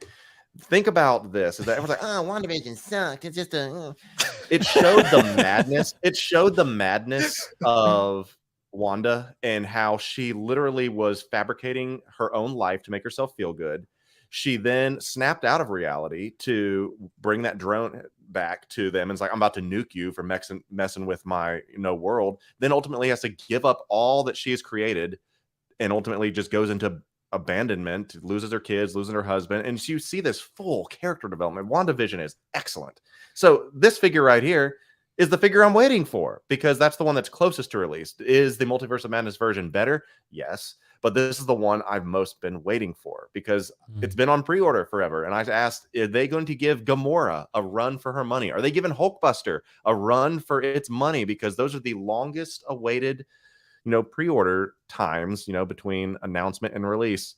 think about this. Is that everyone's like, oh, WandaVision sucked. It's just it showed the madness. It showed the madness of Wanda and how she literally was fabricating her own life to make herself feel good. She then snapped out of reality to bring that drone back to them and it's like, I'm about to nuke you for messing with my world. Then ultimately has to give up all that she has created and ultimately just goes into abandonment, loses her kids, losing her husband. And you see this full character development. WandaVision is excellent. So this figure right here is the figure I'm waiting for because that's the one that's closest to release. Is the Multiverse of Madness version better? Yes. But this is the one I've most been waiting for because it's been on pre-order forever. And I asked, are they going to give Gamora a run for her money? Are they giving Hulkbuster a run for its money? Because those are the longest awaited, pre-order times, between announcement and release.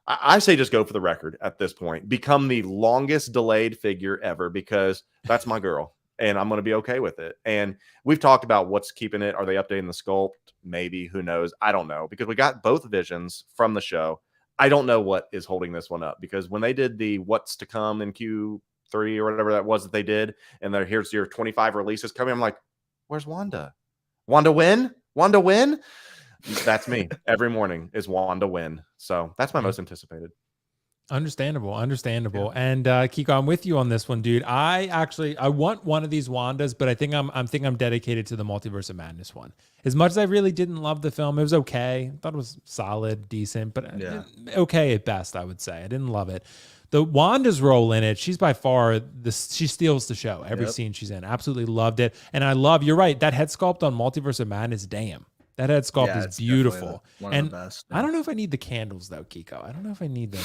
I say just go for the record at this point. Become the longest delayed figure ever because that's my girl. And I'm going to be okay with it. And we've talked about what's keeping it. Are they updating the sculpt? Maybe. Who knows? I don't know. Because we got both visions from the show. I don't know what is holding this one up. Because when they did the what's to come in Q3 or whatever that was that they did, and here's your 25 releases coming, I'm like, where's Wanda? Wanda win? Wanda win? That's me. Every morning is Wanda win. So that's my most anticipated. Understandable. Yeah. And Keco, I'm with you on this one, dude. I want one of these Wandas, but I think I'm dedicated to the Multiverse of Madness one. As much as I really didn't love the film, it was okay. I thought it was solid, decent, but okay at best, I would say. I didn't love it. The Wanda's role in it, she's by far she steals the show. Every scene she's in, absolutely loved it. And you're right, that head sculpt on Multiverse of Madness, damn. That head sculpt is beautiful. One of the best. I don't know if I need the candles though, Keco. I don't know if I need them.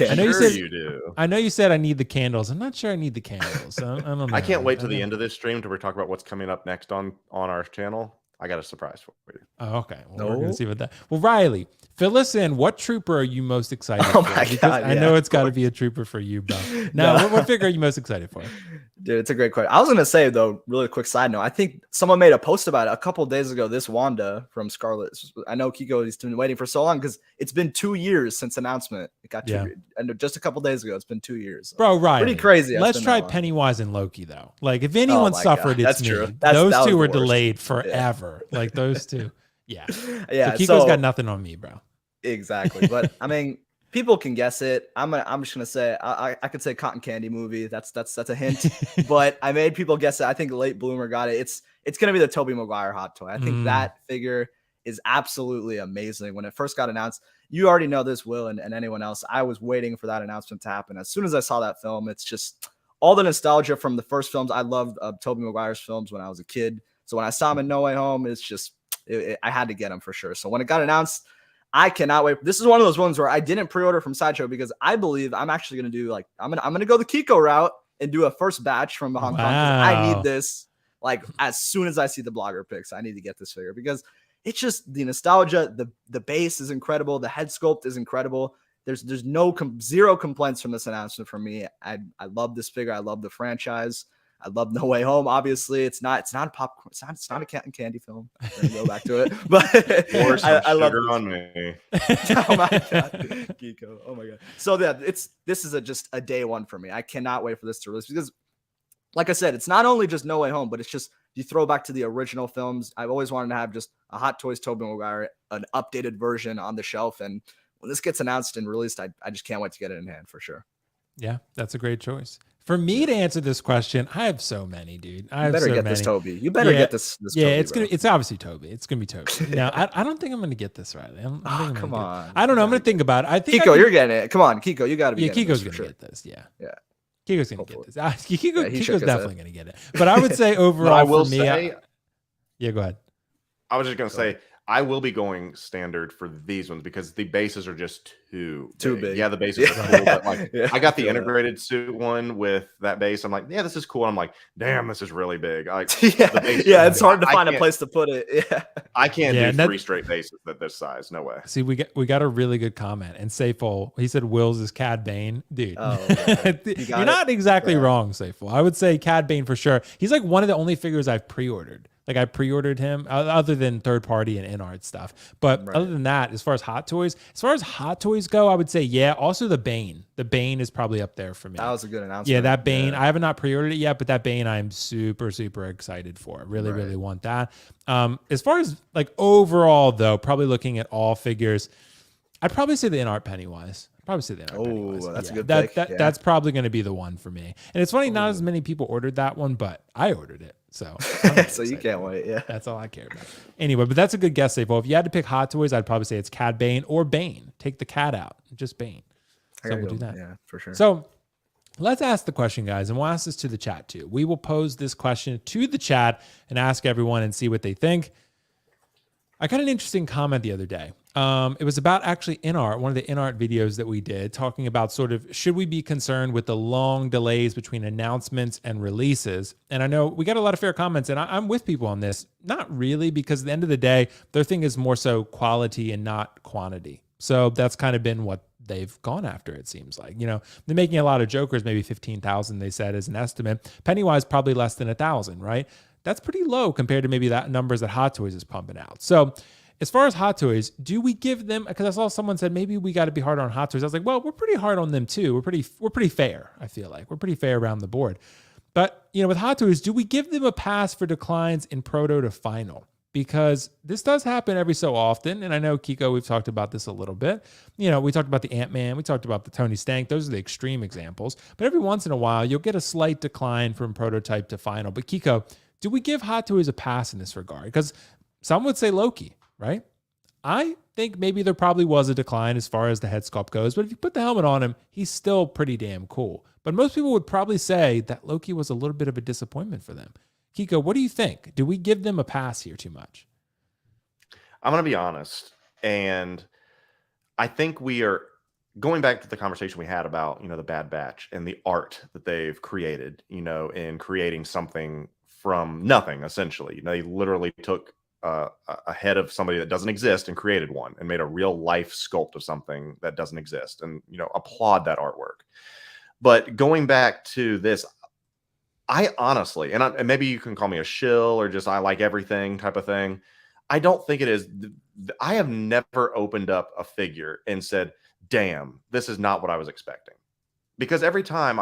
I know you do. I know you said I need the candles. I'm not sure I need the candles. I don't know. I can't wait till the end of this stream to talk about what's coming up next on our channel. I got a surprise for you. Oh, okay. Well, we're gonna see what that. Well, Riley, fill us in. What trooper are you most excited for? My God, I know it's got to be a trooper for you, bro. Now, what figure are you most excited for? Dude, it's a great question. I was gonna say though, really quick side note. I think someone made a post about it a couple of days ago. This Wanda from Scarlet. I know Keco has been waiting for so long because it's been 2 years since announcement. It got and just a couple of days ago. It's been 2 years. Bro, Riley, pretty crazy. Let's try Pennywise and Loki though. Like if anyone suffered, it's me. True. Those two were delayed forever. Yeah. Like those two. Yeah. So Kiko's got nothing on me, bro. Exactly. But I mean, people can guess it. I'm just gonna say I could say Cotton Candy movie. That's a hint. But I made people guess it. I think Late Bloomer got it. It's gonna be the Tobey Maguire hot toy. I think that figure is absolutely amazing. When it first got announced, you already know this, Will, and anyone else. I was waiting for that announcement to happen. As soon as I saw that film, it's just all the nostalgia from the first films. I loved Tobey Maguire's films when I was a kid. So when I saw him in No Way Home, it's just I had to get him for sure. So when it got announced, I cannot wait. This is one of those ones where I didn't pre-order from Sideshow because I believe I'm actually going to do I'm going to go the Keco route and do a first batch from Hong Kong. I need this as soon as I see the blogger picks. I need to get this figure because it's just the nostalgia. The base is incredible. The head sculpt is incredible. There's zero complaints from this announcement from me. I love this figure. I love the franchise. I love No Way Home. Obviously, it's not a popcorn. It's not a cat and candy film. I'm gonna go back to it, but I love it on me. Oh my God, Keco. Oh my God. So this is just a day one for me. I cannot wait for this to release because, like I said, it's not only just No Way Home, but it's just you throw back to the original films. I've always wanted to have just a Hot Toys Tobey Maguire, an updated version on the shelf, and when this gets announced and released, I just can't wait to get it in hand for sure. Yeah, that's a great choice. For me to answer this question, I have so many, dude. I better get this Toby. You better get this. Yeah, Toby, it's obviously Toby. It's gonna be Toby. Now, I don't think I'm gonna get this, Riley. Come on. I don't know. I'm gonna think about it. I think Keco, you're getting it. Come on, Keco, you got to be. Yeah, Keco's gonna get this. Yeah. Keco's gonna get this. Keco's definitely gonna get it. But I would say overall, I will for me, say, yeah, go ahead. I was just gonna say, I will be going standard for these ones because the bases are just too big. Yeah, the bases are cool, but like I got the feel that. integrated suit one with that base. I'm like, yeah, this is cool. I'm like, damn, this is really big. Like, yeah, it's hard to find a place to put it. Yeah, I can't do 3 straight bases that this size. No way. See, we got a really good comment, and Sayful, he said Will's is Cad Bane, dude. Oh, you're not exactly wrong, Sayful. I would say Cad Bane for sure. He's like one of the only figures I've pre-ordered. Like I pre-ordered him, other than third party and InArt stuff. But other than that, as far as Hot Toys go, I would say yeah. Also the Bane. The Bane is probably up there for me. That was a good announcement. Yeah, that Bane. I haven't not pre-ordered it yet, but that Bane I'm super, super excited for. Really, really want that. As far as like overall though, probably looking at all figures, I'd probably say the InArt Pennywise. That's a good pick. That's probably going to be the one for me. And it's funny, not as many people ordered that one, but I ordered it. So, so you can't wait. Yeah, that's all I care about. Anyway, but that's a good guess, Safo. If you had to pick Hot Toys, I'd probably say it's Cad Bane or Bane. Take the cat out, just Bane. So we'll do that. Yeah, for sure. So let's ask the question, guys, and we'll ask this to the chat too. We will pose this question to the chat and ask everyone and see what they think. I got an interesting comment the other day. It was about actually InArt, one of the InArt videos that we did, talking about sort of should we be concerned with the long delays between announcements and releases. And I know we got a lot of fair comments, and I'm with people on this. Not really, because at the end of the day, their thing is more so quality and not quantity. So that's kind of been what they've gone after, it seems like. You know, they're making a lot of Jokers, maybe 15,000, they said, as an estimate. Pennywise, probably less than 1,000, right? That's pretty low compared to maybe that numbers that Hot Toys is pumping out. So as far as Hot Toys, do we give them, because I saw someone said maybe we got to be hard on Hot Toys. I was like, well, we're pretty hard on them too. We're pretty fair, I feel like. We're pretty fair around the board. But, you know, with Hot Toys, do we give them a pass for declines in Proto to Final? Because this does happen every so often. And I know, Keco, we've talked about this a little bit. You know, we talked about the Ant-Man. We talked about the Tony Stank. Those are the extreme examples. But every once in a while, you'll get a slight decline from prototype to final. But Keco, do we give Hot Toys a pass in this regard? Because some would say Loki, right? I think maybe there probably was a decline as far as the head sculpt goes, but if you put the helmet on him, he's still pretty damn cool. But most people would probably say that Loki was a little bit of a disappointment for them. Keco, what do you think? Do we give them a pass here too much? I'm going to be honest, and I think we are going back to the conversation we had about, you know, the Bad Batch and the art that they've created, you know, in creating something from nothing, essentially. You know, they literally took a head of somebody that doesn't exist and created one and made a real life sculpt of something that doesn't exist, and, you know, applaud that artwork. But going back to this, I honestly, and maybe you can call me a shill or just I like everything type of thing. I don't think it is. I have never opened up a figure and said, damn, this is not what I was expecting. Because every time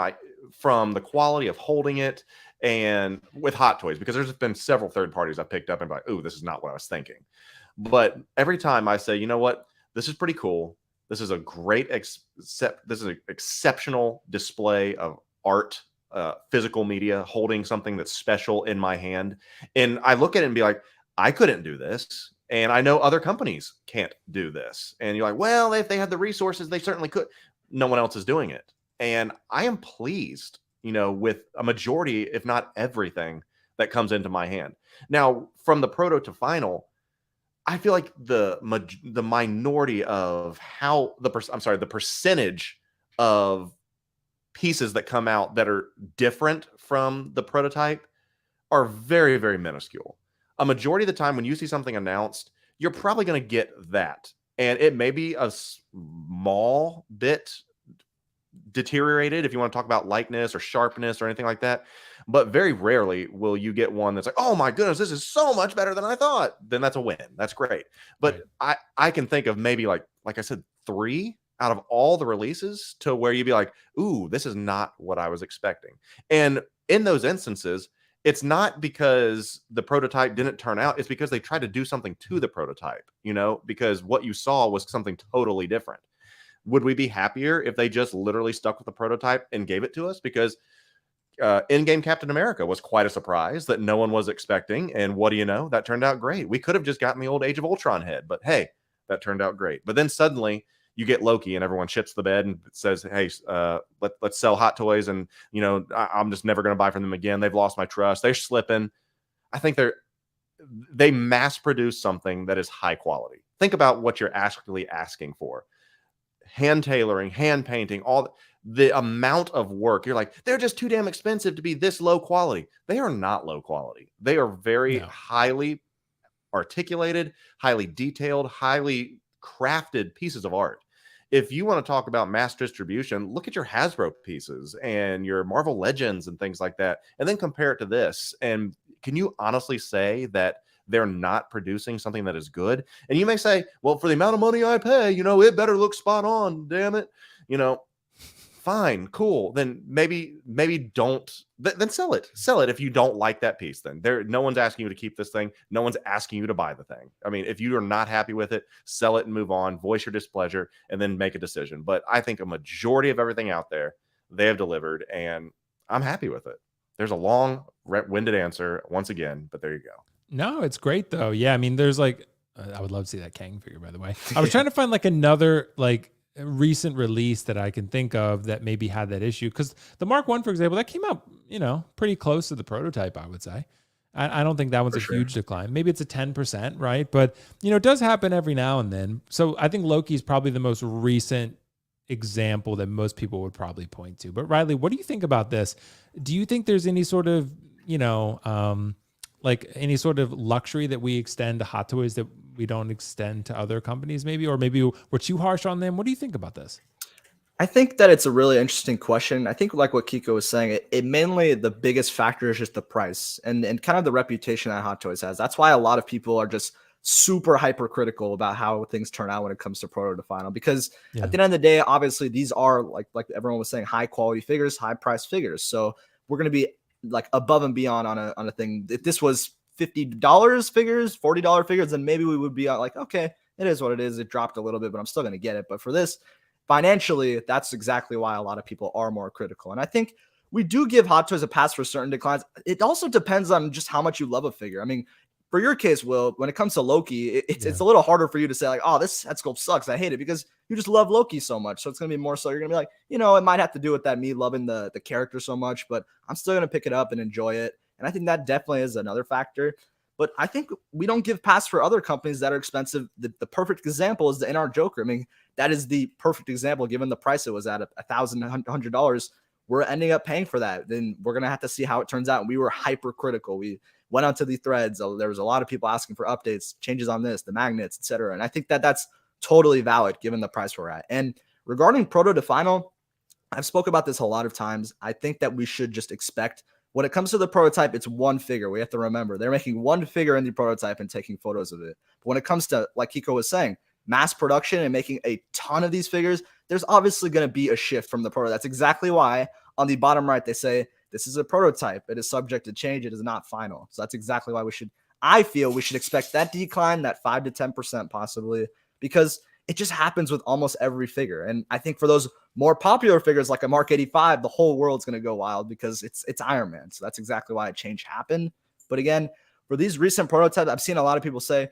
from the quality of holding it, and with Hot Toys, because there's been several third parties I picked up and like, ooh, this is not what I was thinking. But every time I say, you know what, this is pretty cool. This is a great, this is an exceptional display of art, physical media, holding something that's special in my hand. And I look at it and be like, I couldn't do this. And I know other companies can't do this. And you're like, well, if they had the resources, they certainly could. No one else is doing it. And I am pleased, you know, with a majority, if not everything that comes into my hand. Now, from the proto to final, I feel like the minority of how the percentage of pieces that come out that are different from the prototype are very, very minuscule. A majority of the time when you see something announced, you're probably going to get that. And it may be a small bit deteriorated if you want to talk about lightness or sharpness or anything like that. But very rarely will you get one that's like, oh my goodness, this is so much better than I thought. Then that's a win. That's great. But right. I can think of maybe like I said, 3 out of all the releases to where you'd be like, ooh, this is not what I was expecting. And in those instances, it's not because the prototype didn't turn out. It's because they tried to do something to the prototype, you know, because what you saw was something totally different. Would we be happier if they just literally stuck with the prototype and gave it to us? Because in-game Captain America was quite a surprise that no one was expecting. And what do you know? That turned out great. We could have just gotten the old Age of Ultron head, but hey, that turned out great. But then suddenly you get Loki and everyone shits the bed and says, hey, let's sell Hot Toys. And, you know, I'm just never going to buy from them again. They've lost my trust. They're slipping. I think they mass produce something that is high quality. Think about what you're actually asking for. Hand tailoring, hand painting, all the amount of work. You're like, they're just too damn expensive to be this low quality. They are not low quality. They are very highly articulated, highly detailed, highly crafted pieces of art. If you want to talk about mass distribution, look at your Hasbro pieces and your Marvel Legends and things like that, and then compare it to this. And can you honestly say that they're not producing something that is good? And you may say, well, for the amount of money I pay, it better look spot on, damn it. Fine, cool. Then maybe don't, then sell it. Sell it if you don't like that piece. Then no one's asking you to keep this thing. No one's asking you to buy the thing. I mean, if you are not happy with it, sell it and move on, voice your displeasure, and then make a decision. But I think a majority of everything out there, they have delivered, and I'm happy with it. There's a long-winded answer once again, but there you go. No, it's great though. Yeah, I mean, there's I would love to see that Kang figure, by the way. I was trying to find another recent release that I can think of that maybe had that issue, because the Mark 1, for example, that came out pretty close to the prototype, I would say. I don't think that one's huge decline. Maybe it's a 10%, right? But it does happen every now and then. So I think Loki is probably the most recent example that most people would probably point to. But Riley, what do you think about this? Do you think there's any sort of any sort of luxury that we extend to Hot Toys that we don't extend to other companies, maybe, or maybe we're too harsh on them? What do you think about this? I think that it's a really interesting question. I think like what Keco was saying, it mainly, the biggest factor is just the price and kind of the reputation that Hot Toys has. That's why a lot of people are just super hypercritical about how things turn out when it comes to Proto to Final, because at the end of the day, obviously these are like everyone was saying, high quality figures, high price figures. So we're going to be above and beyond on a thing. If this was $50 figures, $40 figures, then maybe we would be okay, it is what it is. It dropped a little bit, but I'm still going to get it. But for this, financially, that's exactly why a lot of people are more critical. And I think we do give Hot Toys a pass for certain declines. It also depends on just how much you love a figure. I mean, for your case, Will, when it comes to Loki, it's a little harder for you to say oh, this head sculpt sucks, I hate it, because you just love Loki so much. So it's going to be more so you're going to be it might have to do with that, me loving the character so much, but I'm still going to pick it up and enjoy it. And I think that definitely is another factor. But I think we don't give pass for other companies that are expensive. The perfect example is the InArt Joker. I mean, that is the perfect example, given the price it was at, $1,100. We're ending up paying for that. Then we're going to have to see how it turns out. And we were hypercritical. We went onto the threads. There was a lot of people asking for updates, changes on this, the magnets, etc. And I think that's totally valid given the price we're at. And regarding Proto to Final, I've spoke about this a lot of times. I think that we should just expect, when it comes to the prototype, it's one figure. We have to remember they're making one figure in the prototype and taking photos of it. But when it comes to, like Keco was saying, mass production and making a ton of these figures, there's obviously going to be a shift from the proto. That's exactly why on the bottom right, they say this is a prototype. It is subject to change. It is not final. So that's exactly why I feel we should expect that decline, that 5 to 10% possibly, because it just happens with almost every figure. And I think for those more popular figures like a Mark 85, the whole world's going to go wild because it's Iron Man. So that's exactly why a change happened. But again, for these recent prototypes, I've seen a lot of people say,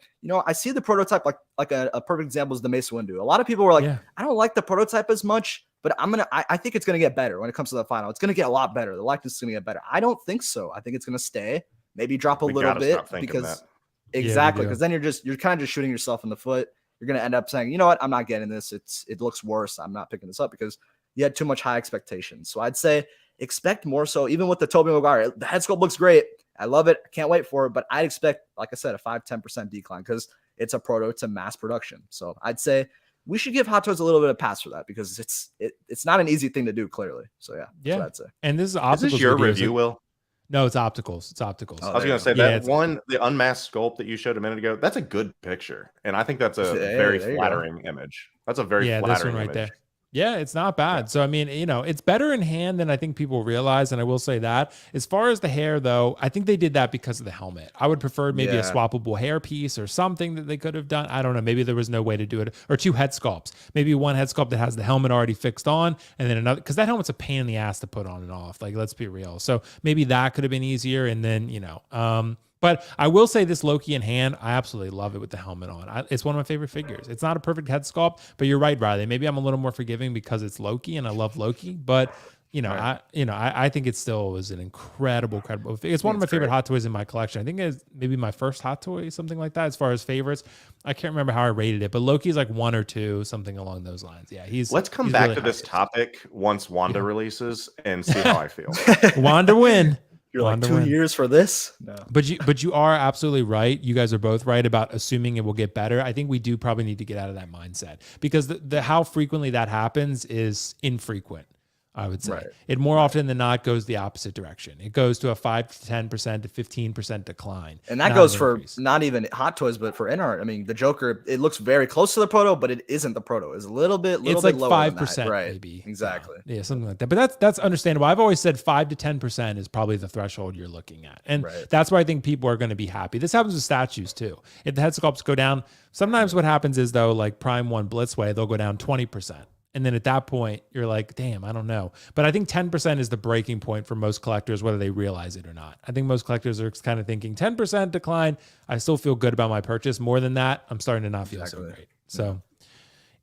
I see the prototype like a perfect example is the Mace Windu. A lot of people were like, I don't like the prototype as much, but I think it's going to get better when it comes to the final. It's going to get a lot better. The likeness is going to get better. I don't think so. I think it's going to stay, maybe drop a little bit, because exactly, because then you're kind of just shooting yourself in the foot. You're going to end up saying, you know what, I'm not getting this. It looks worse. I'm not picking this up because you had too much high expectations. So I'd say expect more so, even with the Tobey Maguire. The head sculpt looks great. I love it. I can't wait for it. But I'd expect, like I said, a 5-10% decline because it's a proto to mass production. So I'd say we should give Hot Toys a little bit of pass for that because it's not an easy thing to do, clearly. So yeah. That's what I'd say. And this is opticals. Is this your review, Will? No, it's opticals. It's opticals. I was going to say that one, the unmasked sculpt that you showed a minute ago, that's a good picture. And I think that's a very flattering image. That's a very flattering this one right image. there. Yeah, it's not bad. So, I mean, it's better in hand than I think people realize. And I will say that. As far as the hair, though, I think they did that because of the helmet. I would prefer maybe a swappable hair piece or something that they could have done. I don't know. Maybe there was no way to do it. Or 2 head sculpts. Maybe one head sculpt that has the helmet already fixed on. And then another. Because that helmet's a pain in the ass to put on and off. Like, let's be real. So maybe that could have been easier. And then, but I will say this Loki in hand, I absolutely love it with the helmet on. It's one of my favorite figures. It's not a perfect head sculpt, but you're right, Riley. Maybe I'm a little more forgiving because it's Loki and I love Loki. But I think it still was an incredible. It's one of my favorite Hot Toys in my collection. I think it's maybe my first Hot Toy, something like that, as far as favorites. I can't remember how I rated it, but Loki's like 1 or 2, something along those lines. Yeah, Let's come back to this topic once Wanda releases and see how I feel. Wanda win. You're like 2 years for this? No. But you are absolutely right. You guys are both right about assuming it will get better. I think we do probably need to get out of that mindset, because the how frequently that happens is infrequent. I would say it more often than not goes the opposite direction. It goes to a 5 to 10% to 15% decline. And that goes for not even Hot Toys, but for InArt. I mean, the Joker, it looks very close to the Proto, but it isn't the Proto. It's a little bit like lower 5%, than that. Right. Maybe. Exactly. Yeah, something like that. But that's understandable. I've always said 5 to 10% is probably the threshold you're looking at. And that's where I think people are going to be happy. This happens with statues too. If the head sculpts go down, sometimes what happens is, though, like Prime 1 Blitzway, they'll go down 20%. And then at that point, you're like, damn, I don't know. But I think 10% is the breaking point for most collectors, whether they realize it or not. I think most collectors are kind of thinking 10% decline. I still feel good about my purchase. More than that, I'm starting to not feel so great. So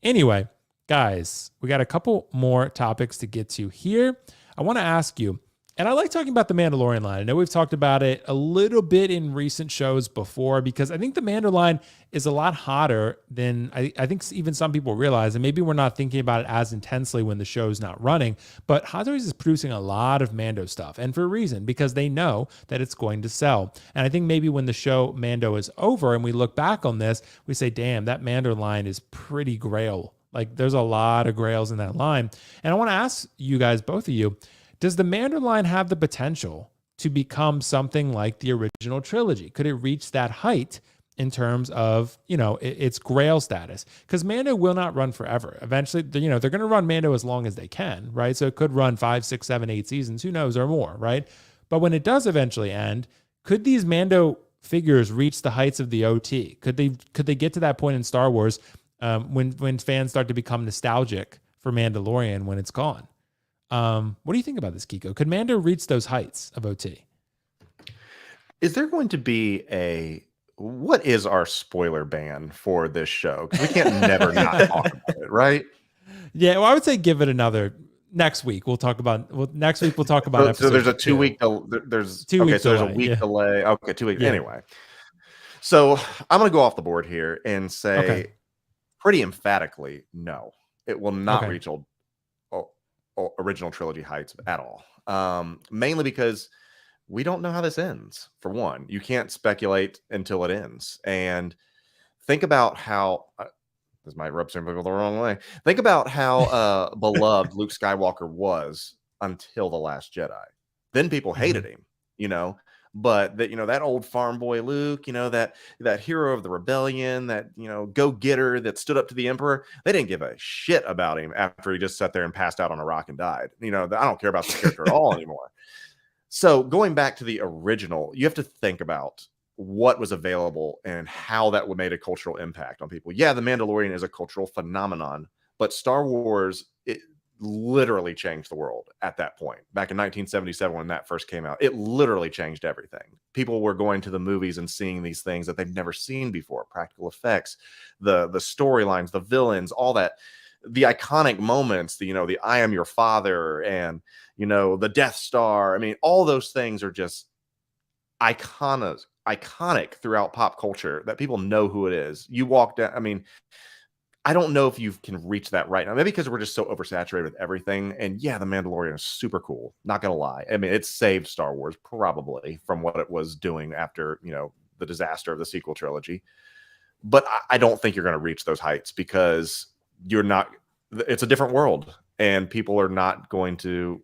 anyway, guys, we got a couple more topics to get to here. I want to ask you, and I like talking about the Mandalorian line. I know we've talked about it a little bit in recent shows before, because I think the Mando line is a lot hotter than I think even some people realize. And maybe we're not thinking about it as intensely when the show's not running. But Hot Toys is producing a lot of Mando stuff, and for a reason, because they know that it's going to sell. And I think maybe when the show Mando is over and we look back on this, we say, damn, that Mando line is pretty grail. Like, there's a lot of grails in that line. And I want to ask you guys, both of you, does the Mando line have the potential to become something like the original trilogy? Could it reach that height in terms of, its grail status? Because Mando will not run forever. Eventually, they're going to run Mando as long as they can, right? So it could run 5, 6, 7, 8 seasons, who knows, or more, right? But when it does eventually end, could these Mando figures reach the heights of the OT? Could they get to that point in Star Wars when fans start to become nostalgic for Mandalorian when it's gone? What do you think about this, Keco? Could Mando reach those heights of OT? Is there going to be what is our spoiler ban for this show? Because we can't never not talk about it, right? Yeah, well, I would say give it another next week. We'll talk about next week. We'll talk about so there's a 2 week. There's 2 weeks. So there's a week delay. Okay, 2 weeks. Yeah. Anyway, so I'm going to go off the board here and say pretty emphatically, no, it will not reach original trilogy heights at all. Mainly because we don't know how this ends. For one, you can't speculate until it ends. And think about how this might rub some people the wrong way. Think about how beloved Luke Skywalker was until The Last Jedi. Then people hated him, but that old farm boy Luke, that hero of the rebellion, that go-getter that stood up to the Emperor, they didn't give a shit about him after he just sat there and passed out on a rock and died. I don't care about the character at all anymore. So going back to the original, you have to think about what was available and how that made a cultural impact on people. Yeah, The Mandalorian is a cultural phenomenon, but Star Wars, it literally changed the world at that point. Back in 1977, when that first came out, it literally changed everything. People were going to the movies and seeing these things that they've never seen before. Practical effects, the storylines, the villains, all that, the iconic moments, the I am your father and, the Death Star. I mean, all those things are just iconic throughout pop culture that people know who it is. You walk down, I mean, I don't know if you can reach that right now. Maybe because we're just so oversaturated with everything. And yeah, The Mandalorian is super cool. Not going to lie. I mean, it saved Star Wars probably from what it was doing after, the disaster of the sequel trilogy. But I don't think you're going to reach those heights because it's a different world and people are not going to,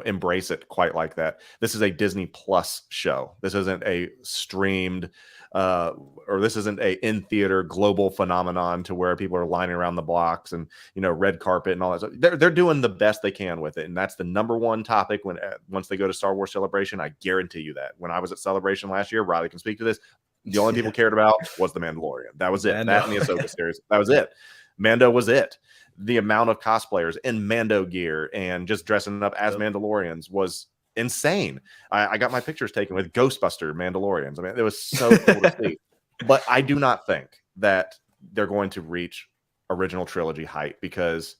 embrace it quite like that. This is a Disney Plus show. This isn't a streamed or this isn't a in theater global phenomenon to where people are lining around the blocks and red carpet and all that stuff. They're doing the best they can with it, and that's the number one topic once they go to Star Wars Celebration. I guarantee you that. When I was at Celebration last year, Riley can speak to this. The only people cared about was the Mandalorian. That was it. Mando. That and the Ahsoka series. That was it. Mando was it. The amount of cosplayers in Mando gear and just dressing up as Mandalorians was insane. I got my pictures taken with Ghostbuster Mandalorians. I mean, it was so cool to see. But I do not think that they're going to reach original trilogy height because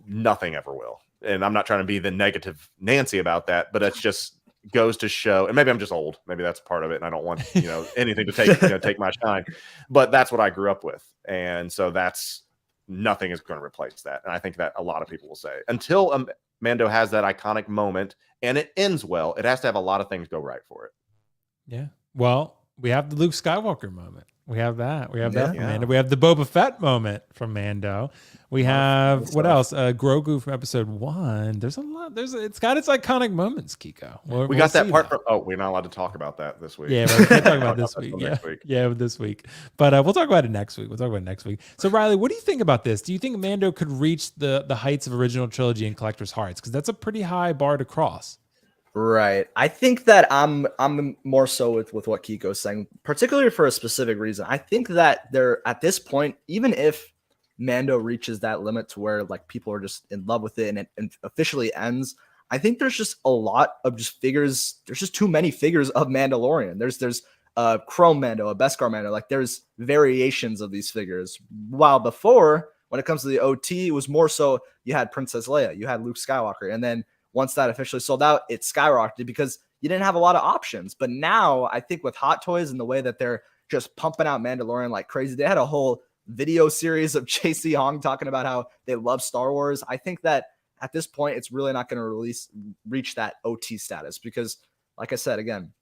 nothing ever will. and I'm not trying to be the negative Nancy about that, but it's just goes to show, and maybe I'm just old, maybe that's part of it, and I don't want anything to take my shine, but that's what I grew up with, and so nothing is going to replace that. And I think that a lot of people will say until Mando has that iconic moment and it ends well, it has to have a lot of things go right for it. Yeah. Well, we have the Luke Skywalker moment. We have that. We have that from Yeah. Mando. We have the Boba Fett moment from Mando. We have what else? Grogu from episode 1. There's a lot. It's got its iconic moments, Keco. We got that part from. Oh, we're not allowed to talk about that this week. Yeah, we can't talk about this week. Yeah, this week. But we'll talk about it next week. So Riley, what do you think about this? Do you think Mando could reach the heights of original trilogy and collectors' hearts? Because that's a pretty high bar to cross. Right. I think that I'm more so with what Keco's saying, particularly for a specific reason. I think that they're at this point, even if Mando reaches that limit to where like people are just in love with it and it officially ends, I think there's just a lot of just figures. There's just too many figures of Mandalorian. There's a Chrome Mando, a Beskar Mando. Like there's variations of these figures. While before, when it comes to the OT, it was more so you had Princess Leia, you had Luke Skywalker, and then once that officially sold out, it skyrocketed because you didn't have a lot of options. But now I think with Hot Toys and the way that they're just pumping out Mandalorian like crazy, they had a whole video series of JC Hong talking about how they love Star Wars. I think that at this point, it's really not going to reach that OT status because, like I said, again,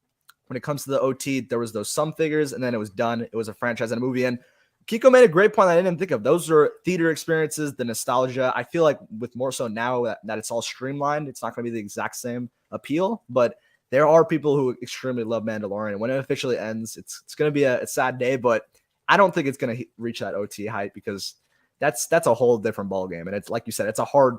when it comes to the OT, there was those some figures and then it was done. It was a franchise and a movie. And Keco made a great point that I didn't think of. Those are theater experiences, the nostalgia. I feel like with more so now that it's all streamlined, it's not going to be the exact same appeal, but there are people who extremely love Mandalorian. When it officially ends, it's going to be a sad day, but I don't think it's going to reach that OT height because that's a whole different ballgame. And it's like you said, it's a hard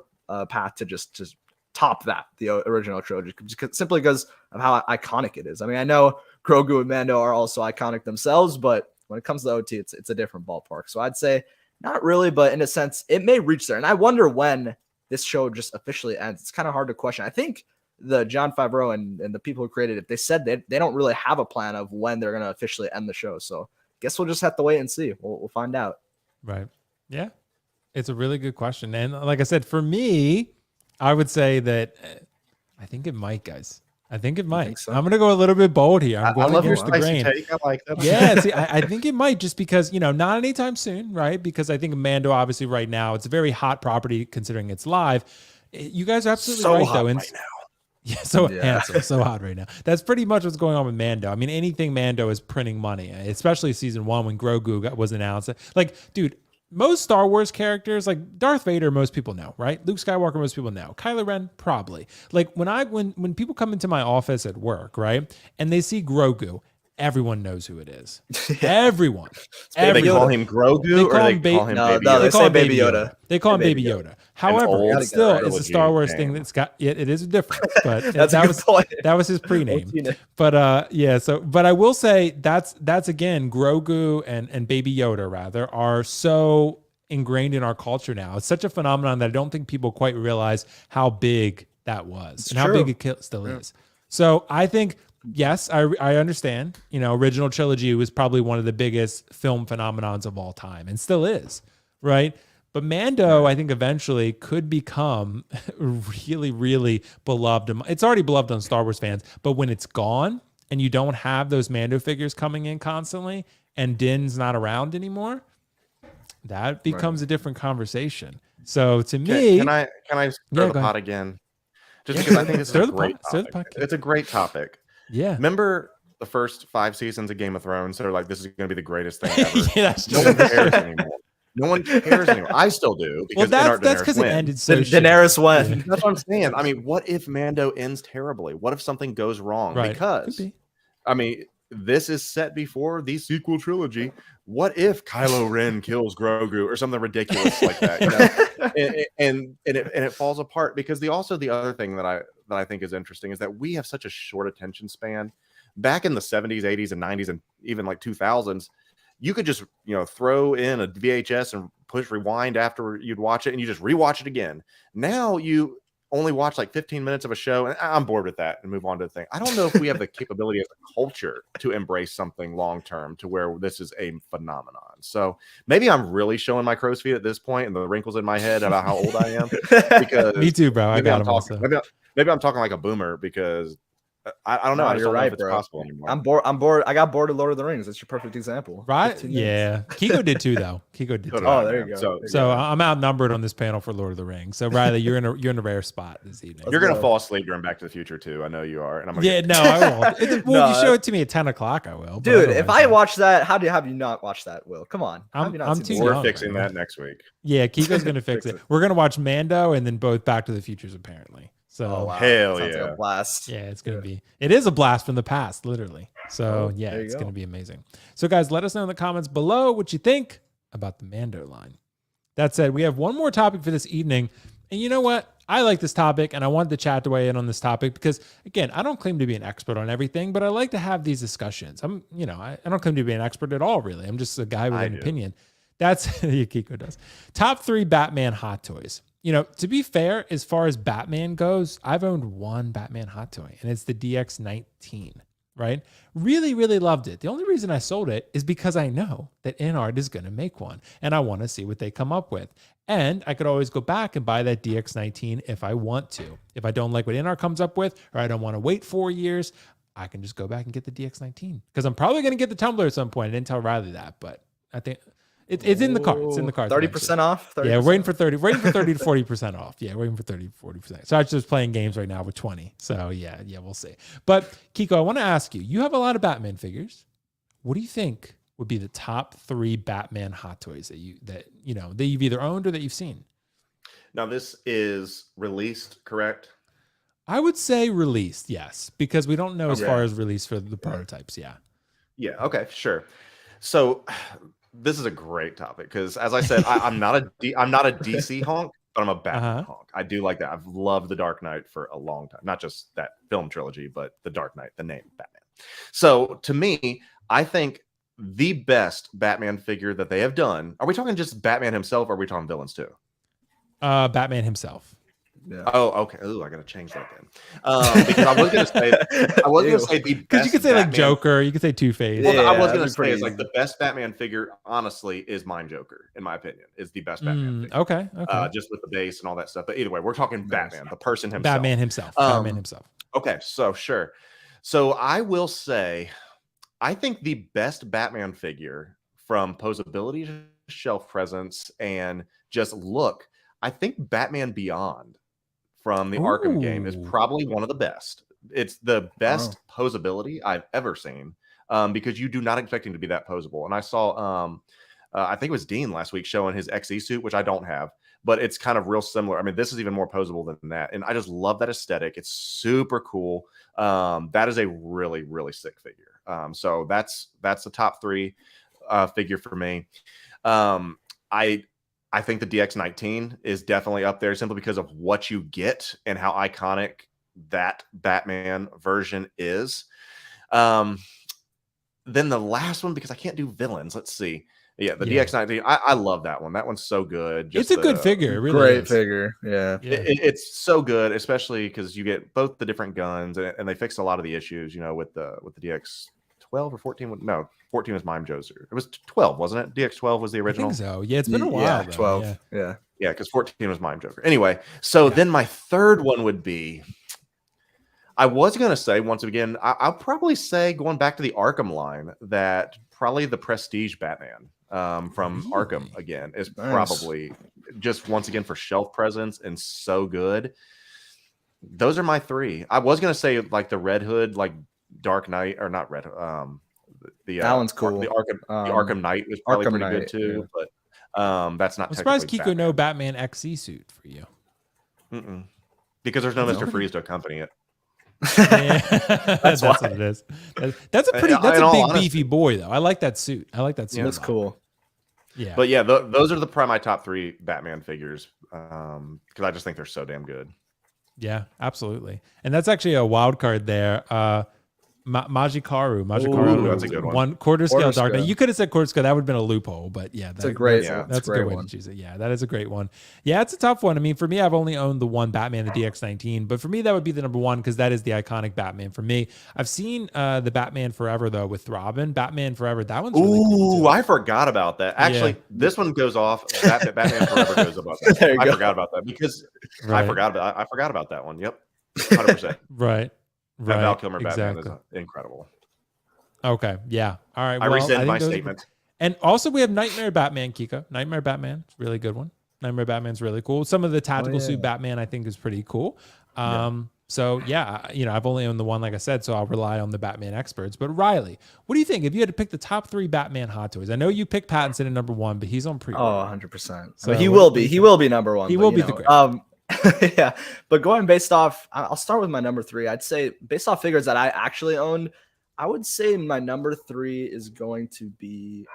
path to just top that, the original trilogy, simply because of how iconic it is. I mean, I know Grogu and Mando are also iconic themselves, but when it comes to the OT, it's a different ballpark. So I'd say not really, but in a sense, it may reach there. And I wonder when this show just officially ends. It's kind of hard to question. I think the Jon Favreau and the people who created it, they said they don't really have a plan of when they're going to officially end the show. So I guess we'll just have to wait and see. We'll find out. Right. Yeah. It's a really good question. And like I said, for me, I would say that I think it might, guys. I think it might. So? I'm going to go a little bit bold here. I'm going against the grain. I like that. Yeah, see, I think it might just because, not anytime soon, right? Because I think Mando, obviously right now, it's a very hot property considering it's live. You guys are absolutely so right, hot though. right now. Yeah, handsome, so hot right now. That's pretty much what's going on with Mando. I mean, anything Mando is printing money, especially season 1 when Grogu was announced. Like, dude, most Star Wars characters, like Darth Vader, most people know, right? Luke Skywalker, most people know. Kylo Ren, probably. Like when people come into my office at work, right, and they see Grogu, everyone knows who it is. Everyone. They call him Grogu, or they call him Baby Yoda? No, they say Baby Yoda. They call him Baby Yoda. However, it's a Star Wars thing that's got it is different. But that was his pre-name. But but I will say that's again Grogu and Baby Yoda rather are so ingrained in our culture now. It's such a phenomenon that I don't think people quite realize how big that was and how big it still is. So I think yes, I understand. Original trilogy was probably one of the biggest film phenomenons of all time and still is, right? But Mando, I think eventually could become really, really beloved. It's already beloved on Star Wars fans, but when it's gone and you don't have those Mando figures coming in constantly and Din's not around anymore, that becomes a different conversation. So to me... Can I stir the pot again? Just because I think this is a great topic. It's a great topic. Yeah. Remember the first 5 seasons of Game of Thrones? They're like, this is going to be the greatest thing ever. Yeah, that's no one cares anymore. No one cares anymore. I still do. Because that's because it ended so Daenerys won. Yeah. That's what I'm saying. I mean, what if Mando ends terribly? What if something goes wrong? Right. Because, I mean, this is set before the sequel trilogy. What if Kylo Ren kills Grogu or something ridiculous like that? And it falls apart because the other thing that I think is interesting is that we have such a short attention span. Back in the 70s, 80s, and 90s, and even like 2000s, you could just throw in a VHS and push rewind after you'd watch it, and you just rewatch it again. Now only watch like 15 minutes of a show and I'm bored with that and move on to the thing. I don't know if we have the capability as a culture to embrace something long term to where this is a phenomenon. So maybe I'm really showing my crow's feet at this point and the wrinkles in my head about how old I am. Because me too, bro. I got them also. Maybe I'm talking like a boomer because I don't know. No, I just you're don't know right, if it's bro. possible anymore. I'm bored. I got bored of Lord of the Rings. That's your perfect example. Right? Yeah. Keco did too, though. Keco did too. Oh, there you go. So I'm outnumbered on this panel for Lord of the Rings. So Riley, you're in a rare spot this evening. You're gonna fall asleep during Back to the Future too. I know you are. And I'm gonna no, I won't. Well, you show it to me at 10 o'clock, I will. Dude, if I watch that, how do you have you not watched that, Will? Come on. I'm too young. We're fixing that next week. Yeah, Kiko's gonna fix it. We're gonna watch Mando and then both Back to the Futures apparently. So hell sounds yeah, like a blast. Yeah, it's gonna be. It is a blast from the past, literally. So it's gonna be amazing. So guys, let us know in the comments below what you think about the Mando line. That said, we have one more topic for this evening, and you know what? I like this topic, and I want the chat to weigh in on this topic because, again, I don't claim to be an expert on everything, but I like to have these discussions. I don't claim to be an expert at all, really. I'm just a guy with an opinion. That's Kiko does. Top 3 Batman hot toys. To be fair, as far as Batman goes, I've owned one Batman hot toy, and it's the DX19, right? Really, really loved it. The only reason I sold it is because I know that InArt is going to make one, and I want to see what they come up with. And I could always go back and buy that DX19 if I want to. If I don't like what InArt comes up with, or I don't want to wait 4 years, I can just go back and get the DX19. Because I'm probably going to get the Tumbler at some point. I didn't tell Riley that, but I think... It's in the car. It's in the car. 30% off? 30%? Yeah, waiting for 30 to 40% off. Yeah, waiting for 30 to 40%. So I'm just playing games right now with 20. So yeah, we'll see. But Kiko, I want to ask you, you have a lot of Batman figures. What do you think would be the top 3 Batman hot toys that you've either owned or that you've seen? Now this is released, correct? I would say released, yes, because we don't know as far as release for the prototypes. Yeah. Yeah. Okay. Sure. So this is a great topic because, as I said, I'm not a DC honk, but I'm a Batman honk. I do like that. I've loved The Dark Knight for a long time, not just that film trilogy, but The Dark Knight, the name Batman. So to me, I think the best Batman figure that they have done. Are we talking just Batman himself, or are we talking villains too? Batman himself. Yeah. Oh, okay. Oh, I gotta change that then. Because I was gonna say, because you could say Batman, like Joker, you could say Two-Face. Well, I was gonna say it's like the best Batman figure, honestly, is Mime Joker, in my opinion, is the best Batman figure. Okay. Just with the base and all that stuff. But either way, we're talking Batman, the person himself. Batman himself. Okay, so sure. So I will say, I think the best Batman figure from posability to shelf presence and just look, I think Batman Beyond from the Arkham game is probably one of the best. It's the best posability I've ever seen because you do not expect him to be that posable. And I saw, I think it was Dean last week showing his XE suit, which I don't have, but it's kind of real similar. I mean, this is even more posable than that. And I just love that aesthetic. It's super cool. That is a really, really sick figure. So that's the top 3 figure for me. I think the DX19 is definitely up there simply because of what you get and how iconic that Batman version is. Then the last one, because I can't do villains. Let's see. Yeah, the DX19. I love that one. That one's so good. It's a good figure. It really great is. figure. Yeah. It's so good, especially because you get both the different guns and they fixed a lot of the issues, with the DX12 or 14. No, 14 was Mime Joker. It was 12, wasn't it? DX12 was the original. I think so. Yeah, it's been a while. Yeah, 12. Yeah, because 14 was Mime Joker. Anyway, so then my third one would be, I was going to say, once again, I'll probably say, going back to the Arkham line, that probably the Prestige Batman from Arkham again is probably just, once again, for shelf presence and so good. Those are my 3. I was going to say like the Red Hood, like Dark Knight, or not Red Hood. That one's cool. The Arkham Knight was probably pretty good too, but that's not. I'm surprised Kiko no Batman XE suit for you. Because there's no Mr. Freeze to accompany it. Yeah. that's what it is. That's a big beefy boy though. I like that suit. Yeah, that's cool. Yeah, but yeah, those are probably my top 3 Batman figures because I just think they're so damn good. Yeah, absolutely. And that's actually a wild card there. Majikaru. Ooh, that's a good one. Quarter scale Quarter Dark Knight. scale. You could have said quarter scale. That would have been a loophole, but yeah, That's a great way one. to choose it. Yeah, that is a great one. Yeah, it's a tough one. I mean, for me, I've only owned the one Batman, the DX19, but for me, that would be the number one because that is the iconic Batman for me. I've seen the Batman Forever though with Robin. Batman Forever, that one's really cool too. I forgot about that. Actually, this one goes off. Batman Forever goes above that. I forgot about that because I forgot about that one. Yep, 100%. Right. That Val Kilmer Batman exactly. is incredible. Okay. Yeah. All right. I rescind my statement. And also we have Nightmare Batman, Keco. Nightmare Batman, it's a really good one. Nightmare Batman's really cool. Some of the tactical suit Batman I think is pretty cool. So yeah, I've only owned the one, like I said, so I'll rely on the Batman experts. But Riley, what do you think if you had to pick the top 3 Batman hot toys? I know you picked Pattinson at number 1, but he's on pre-order. 100%. So I mean, he will be number 1. He will be the great. Yeah, but going based off, I'll start with my number 3. I'd say based off figures that I actually owned, I would say my number 3 is going to be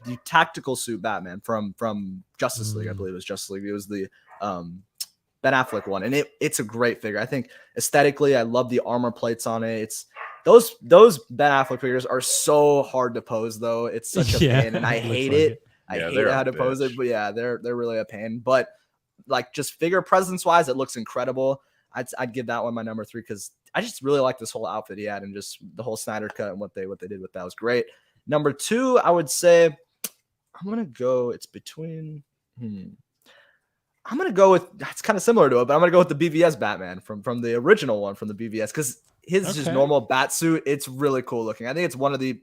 the tactical suit Batman from Justice League. I believe it was Justice League. It was the Ben Affleck one, and it's a great figure. I think aesthetically, I love the armor plates on it. It's those Ben Affleck figures are so hard to pose, though. It's such a pain, and I hate it. I hate how to pose it, but yeah, they're really a pain. But like just figure presence wise, it looks incredible. I'd give that one my number 3 because I just really like this whole outfit he had and just the whole Snyder cut and what they did with that was great. Number 2, I would say I'm gonna go. It's between. I'm gonna go with. It's kind of similar to it, but I'm gonna go with the BVS Batman from the original one from the BVS because his just normal bat suit. It's really cool looking. I think it's one of the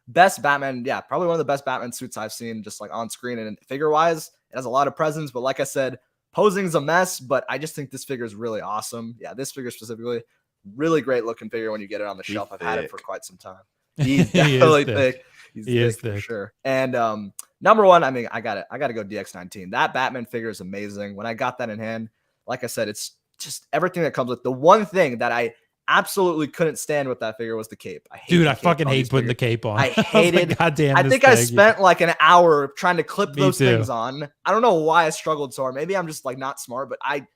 best Batman. Yeah, probably one of the best Batman suits I've seen just like on screen and figure wise. It has a lot of presence, but like I said, posing is a mess. But I just think this figure is really awesome. Yeah, this figure specifically, really great looking figure when you get it on the shelf. I've had it for quite some time. He's definitely thick. He's thick for sure. And number 1, I mean, I gotta go DX19. That Batman figure is amazing. When I got that in hand, like I said, it's just everything that comes with. The one thing that I absolutely couldn't stand with that figure was the cape. I fucking hate putting the cape on. I hated. Goddamn. I think I spent like an hour trying to clip those things on. I don't know why I struggled so hard. Maybe I'm just like not smart, but I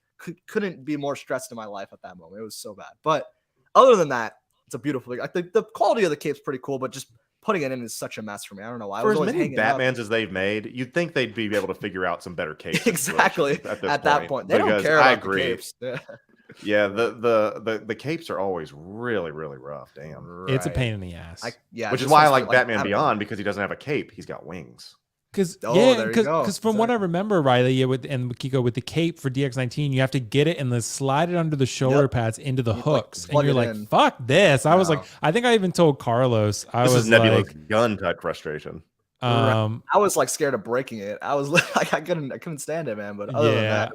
couldn't be more stressed in my life at that moment. It was so bad. But other than that, it's a beautiful figure. I think the quality of the cape's pretty cool, but just putting it in is such a mess for me. I don't know why. For as many Batmans as they've made, you'd think they'd be able to figure out some better capes. Exactly. At that point, they don't care about the capes. Yeah, the capes are always really, really rough. Damn, it's a pain in the ass. Which is why I like Batman Beyond because he doesn't have a cape; he's got wings. Because from what I remember, Riley, with Keco with the cape for DX19, you have to get it and then slide it under the shoulder pads into the hooks, and you're like, "Fuck this!" I was like, I think I even told Carlos, this is Nebula's gun type frustration. I was like scared of breaking it. I was like, I couldn't stand it, man. But other than that,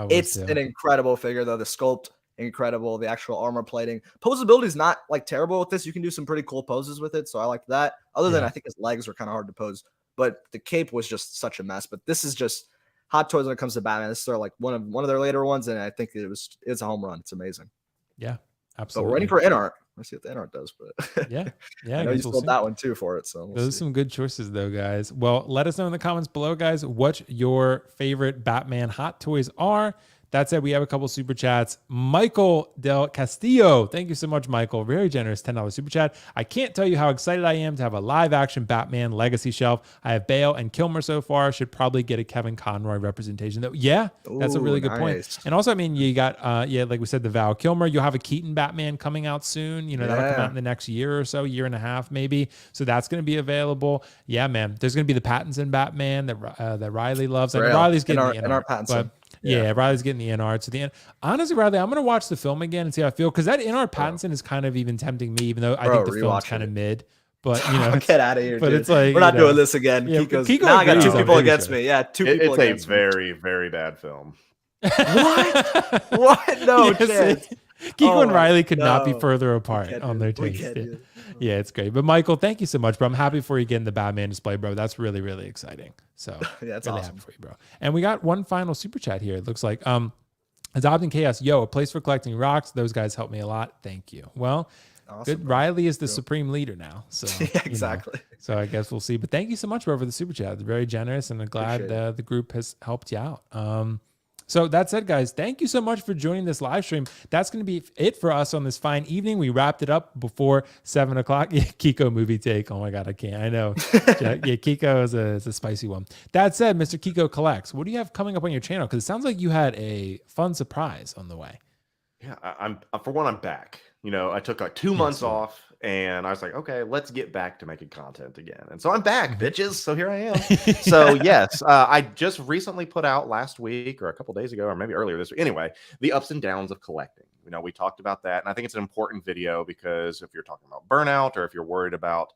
it's an incredible figure, though. The sculpt, incredible. The actual armor plating, posability is not like terrible with this. You can do some pretty cool poses with it, so I like that. Other than I think his legs were kind of hard to pose. But the cape was just such a mess. But this is just hot toys when it comes to Batman. This is like one of their later ones, and I think it's a home run. It's amazing. Yeah, absolutely. But we're waiting for InArt. Let's see what the InArt does. But yeah. I know you sold that one too for it. So those are some good choices, though, guys. Well, let us know in the comments below, guys, what your favorite Batman hot toys are. That said, we have a couple super chats. Michael Del Castillo. Thank you so much, Michael. Very generous $10 super chat. I can't tell you how excited I am to have a live action Batman legacy shelf. I have Bale and Kilmer so far. Should probably get a Kevin Conroy representation, though. Yeah, that's a really good point. And also, I mean, you got, like we said, the Val Kilmer. You'll have a Keaton Batman coming out soon. That'll come out in the next year or so, year and a half, maybe. So that's going to be available. Yeah, man. There's going to be the Pattinson Batman that Riley loves. And Riley's getting the InArt Pattinson. Yeah, Riley's getting the InArt. So honestly, Riley, I'm gonna watch the film again and see how I feel because that InArt Pattinson is kind of even tempting me, even though I think the film's kind of mid. But get out of here. But dude. It's like we're not doing this again. Yeah, Keco now I got 2 people against me. Yeah, 2 people against me. It's a very, very bad film. What? What? No chance. Keco and Riley could not be further apart on their taste. Yeah, it's great. But Michael, thank you so much, bro. I'm happy for you getting the Batman display, bro. That's really, really exciting. So that's really awesome happy for you, bro. And we got one final super chat here. It looks like Adopting Chaos. Yo, a place for collecting rocks. Those guys helped me a lot. Thank you. Well, good. Bro. Riley is the supreme leader now. So exactly. So I guess we'll see. But thank you so much, bro, for the super chat. It's very generous, and I'm glad the group has helped you out. So that said, guys, thank you so much for joining this live stream. That's going to be it for us on this fine evening. We wrapped it up before 7 o'clock. Yeah, Keco movie take. Oh my God, I can't. I know. Yeah, Keco is a spicy one. That said, Mr. Keco Collects, what do you have coming up on your channel? Because it sounds like you had a fun surprise on the way. Yeah, I'm for one, I'm back. I took like 2 months off, and I was like, okay, let's get back to making content again. And so I'm back, bitches. So here I am. So yes, I just recently put out last week or a couple days ago, or maybe earlier this week. Anyway, the ups and downs of collecting. We talked about that, and I think it's an important video because if you're talking about burnout, or if you're worried about,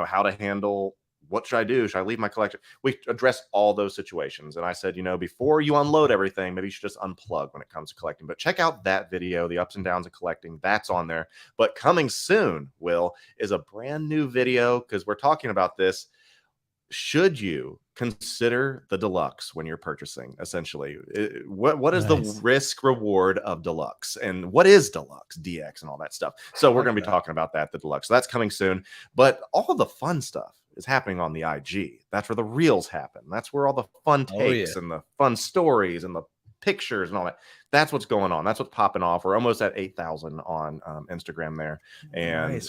how to handle, what should I do? Should I leave my collection? We addressed all those situations. And I said, before you unload everything, maybe you should just unplug when it comes to collecting. But check out that video, the ups and downs of collecting. That's on there. But coming soon, Will, is a brand new video, because we're talking about this. Should you consider the deluxe when you're purchasing? Essentially, what is the risk reward of deluxe, and what is deluxe, DX, and all that stuff? So we're going to be talking about that, the deluxe. So that's coming soon. But all the fun stuff is happening on the IG. That's where the reels happen. That's where all the fun takes and the fun stories and the pictures and all that. That's what's going on. That's what's popping off. We're almost at 8,000 on Instagram there. And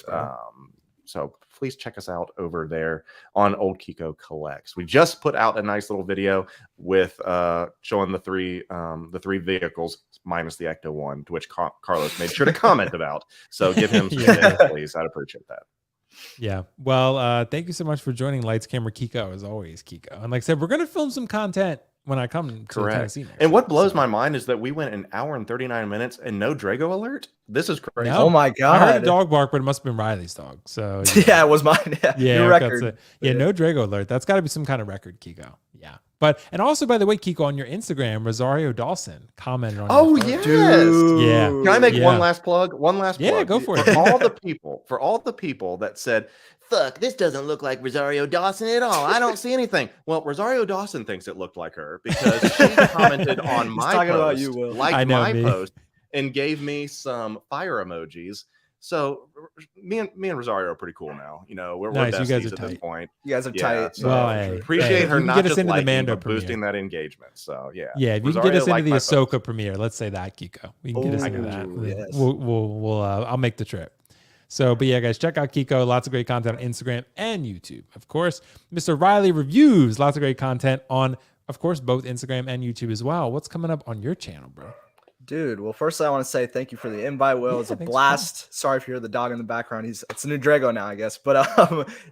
so please check us out over there on Old Keco Collects. We just put out a nice little video with showing the three vehicles minus the Ecto one, to which Carlos made sure to comment about. So give him some minutes, please. I'd appreciate that. Yeah. Well, thank you so much for joining Lights Camera Keco, as always, Keco. And like I said, we're going to film some content when I come to Tennessee next and what blows my mind is that we went an hour and 39 minutes and no Drago alert. This is crazy. No, oh my God. I heard a dog bark, but it must have been Riley's dog. So yeah, it was mine. Yeah, new record. No Drago alert. That's got to be some kind of record, Keco. Yeah. But, and also, by the way, Keco, on your Instagram, Rosario Dawson commented on your yes. Dude. Yeah. Can I make one last plug? Yeah, go for it. For all the people that said, fuck, this doesn't look like Rosario Dawson at all. I don't see anything. Well, Rosario Dawson thinks it looked like her because she commented on my post, about you, Will. Post, and gave me some fire emojis. So me and Rosario are pretty cool now. We're nice. besties You guys are at tight. this point. You guys are tight. So appreciate her not just liking, but boosting that engagement. So yeah. Yeah, if you can get us into the Ahsoka premiere, let's say that, Keco. We can get us into that. Yes. We'll I'll make the trip. So, but yeah, guys, check out Keco. Lots of great content on Instagram and YouTube. Of course, Mr. Riley reviews. Lots of great content on, of course, both Instagram and YouTube as well. What's coming up on your channel, bro? Dude, well, first I want to say thank you for the invite, Will. It's a blast. Sorry if you hear the dog in the background. It's a new Drago now, I guess. But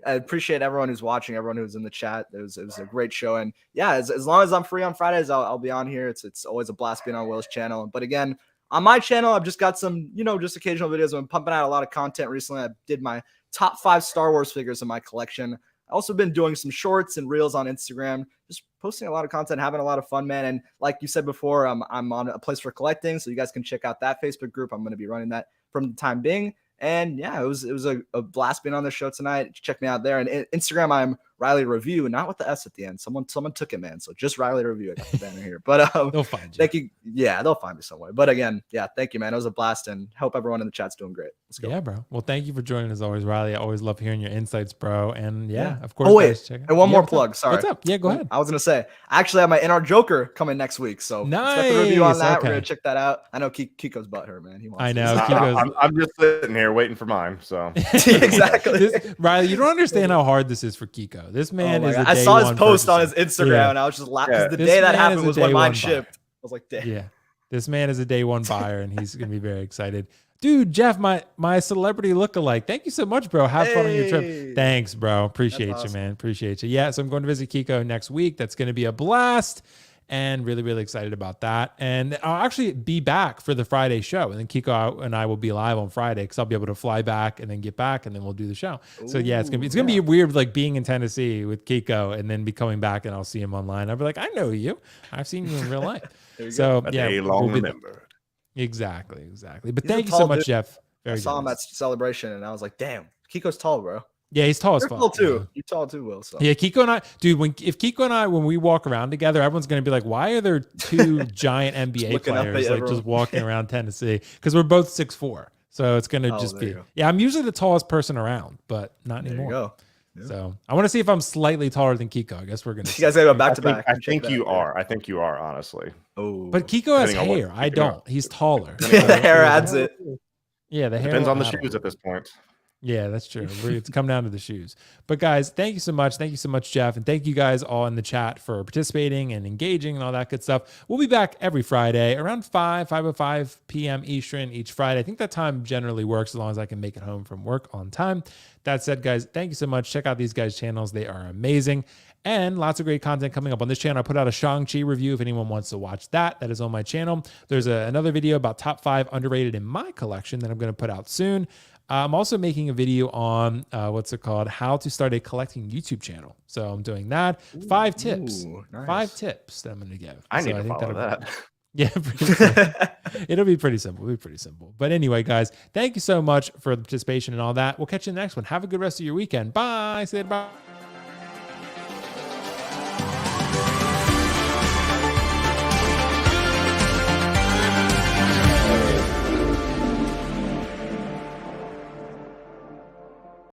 I appreciate everyone who's watching, everyone who's in the chat. It was a great show. And yeah, as long as I'm free on Fridays, I'll be on here. It's always a blast being on Will's channel. But again, on my channel, I've just got some, just occasional videos. I've been pumping out a lot of content recently. I did my top 5 Star Wars figures in my collection. I also been doing some shorts and reels on Instagram, just posting a lot of content, having a lot of fun, man. And like you said before, I'm on a place for collecting, so you guys can check out that Facebook group. I'm going to be running that from the time being. And yeah, it was a blast being on the show tonight. Check me out there. And Instagram, I'm Riley Review, not with the S at the end. Someone took it, man. So just Riley Review. I got the banner here. But they'll find you. Thank you. Yeah, they'll find me somewhere. But again, yeah, thank you, man. It was a blast, and hope everyone in the chat's doing great. Let's go. Yeah, bro. Well, thank you for joining as always, Riley. I always love hearing your insights, bro. And yeah. Of course. Oh wait, and one more plug. Sorry. What's up? Yeah, go ahead. I was gonna say, I actually have my InArt Joker coming next week, so expect a review on that. We're gonna check that out. I know Keco's butthurt, man. He wants. I know. I'm just sitting here waiting for mine. So exactly, Riley, you don't understand how hard this is for Keco. This man is. I saw his post on his Instagram, and I was just laughing. The day that happened was when mine shipped. I was like, damn. Yeah, this man is a day one buyer, and he's gonna be very excited. Dude, Jeff, my celebrity lookalike. Thank you so much, bro. Have fun on your trip. Thanks, bro. Appreciate you, man. Appreciate you. Yeah, so I'm going to visit Keco next week. That's going to be a blast. And really, really excited about that. And I'll actually be back for the Friday show. And then Keco and I will be live on Friday because I'll be able to fly back and then get back and then we'll do the show. So yeah, it's gonna be weird, like being in Tennessee with Keco and then be coming back and I'll see him online. I'll be like, I know you. I've seen you in real life. So yeah, long remembered. Exactly. But thank you so much, Jeff. I saw him at Celebration and I was like, damn, Keco's tall, bro. Yeah, he's tall as fuck. You're tall too. You're tall too, Will. So. Yeah, Keco and I, dude. If Keco and I, when we walk around together, everyone's gonna be like, "Why are there 2 giant NBA players like just walking around Tennessee?" Because we're both 6'4", so it's gonna just be. Yeah, I'm usually the tallest person around, but not anymore. There you go. Yeah. So I want to see if I'm slightly taller than Keco. I guess we're gonna. You guys gotta go back to back. I think you are. I think you are, honestly. Oh, But Keco has Depending on what hair. I Keco are. don't. He's taller. the hair adds it. Yeah, the hair Depends on will the add shoes at this point. Yeah, that's true. It's come down to the shoes. But guys, thank you so much. Thank you so much, Jeff. And thank you guys all in the chat for participating and engaging and all that good stuff. We'll be back every Friday around 5:05 p.m. Eastern each Friday. I think that time generally works as long as I can make it home from work on time. That said, guys, thank you so much. Check out these guys' channels. They are amazing. And lots of great content coming up on this channel. I put out a Shang-Chi review if anyone wants to watch that. That is on my channel. There's another video about top 5 underrated in my collection that I'm going to put out soon. I'm also making a video on how to start a collecting YouTube channel. So I'm doing that. 5 tips. Nice. 5 tips that I'm going to give. I need So to follow that. Yeah, pretty simple. It'll be pretty simple. It'll be pretty simple. But anyway, guys, thank you so much for the participation and all that. We'll catch you in the next one. Have a good rest of your weekend. Bye. Say bye.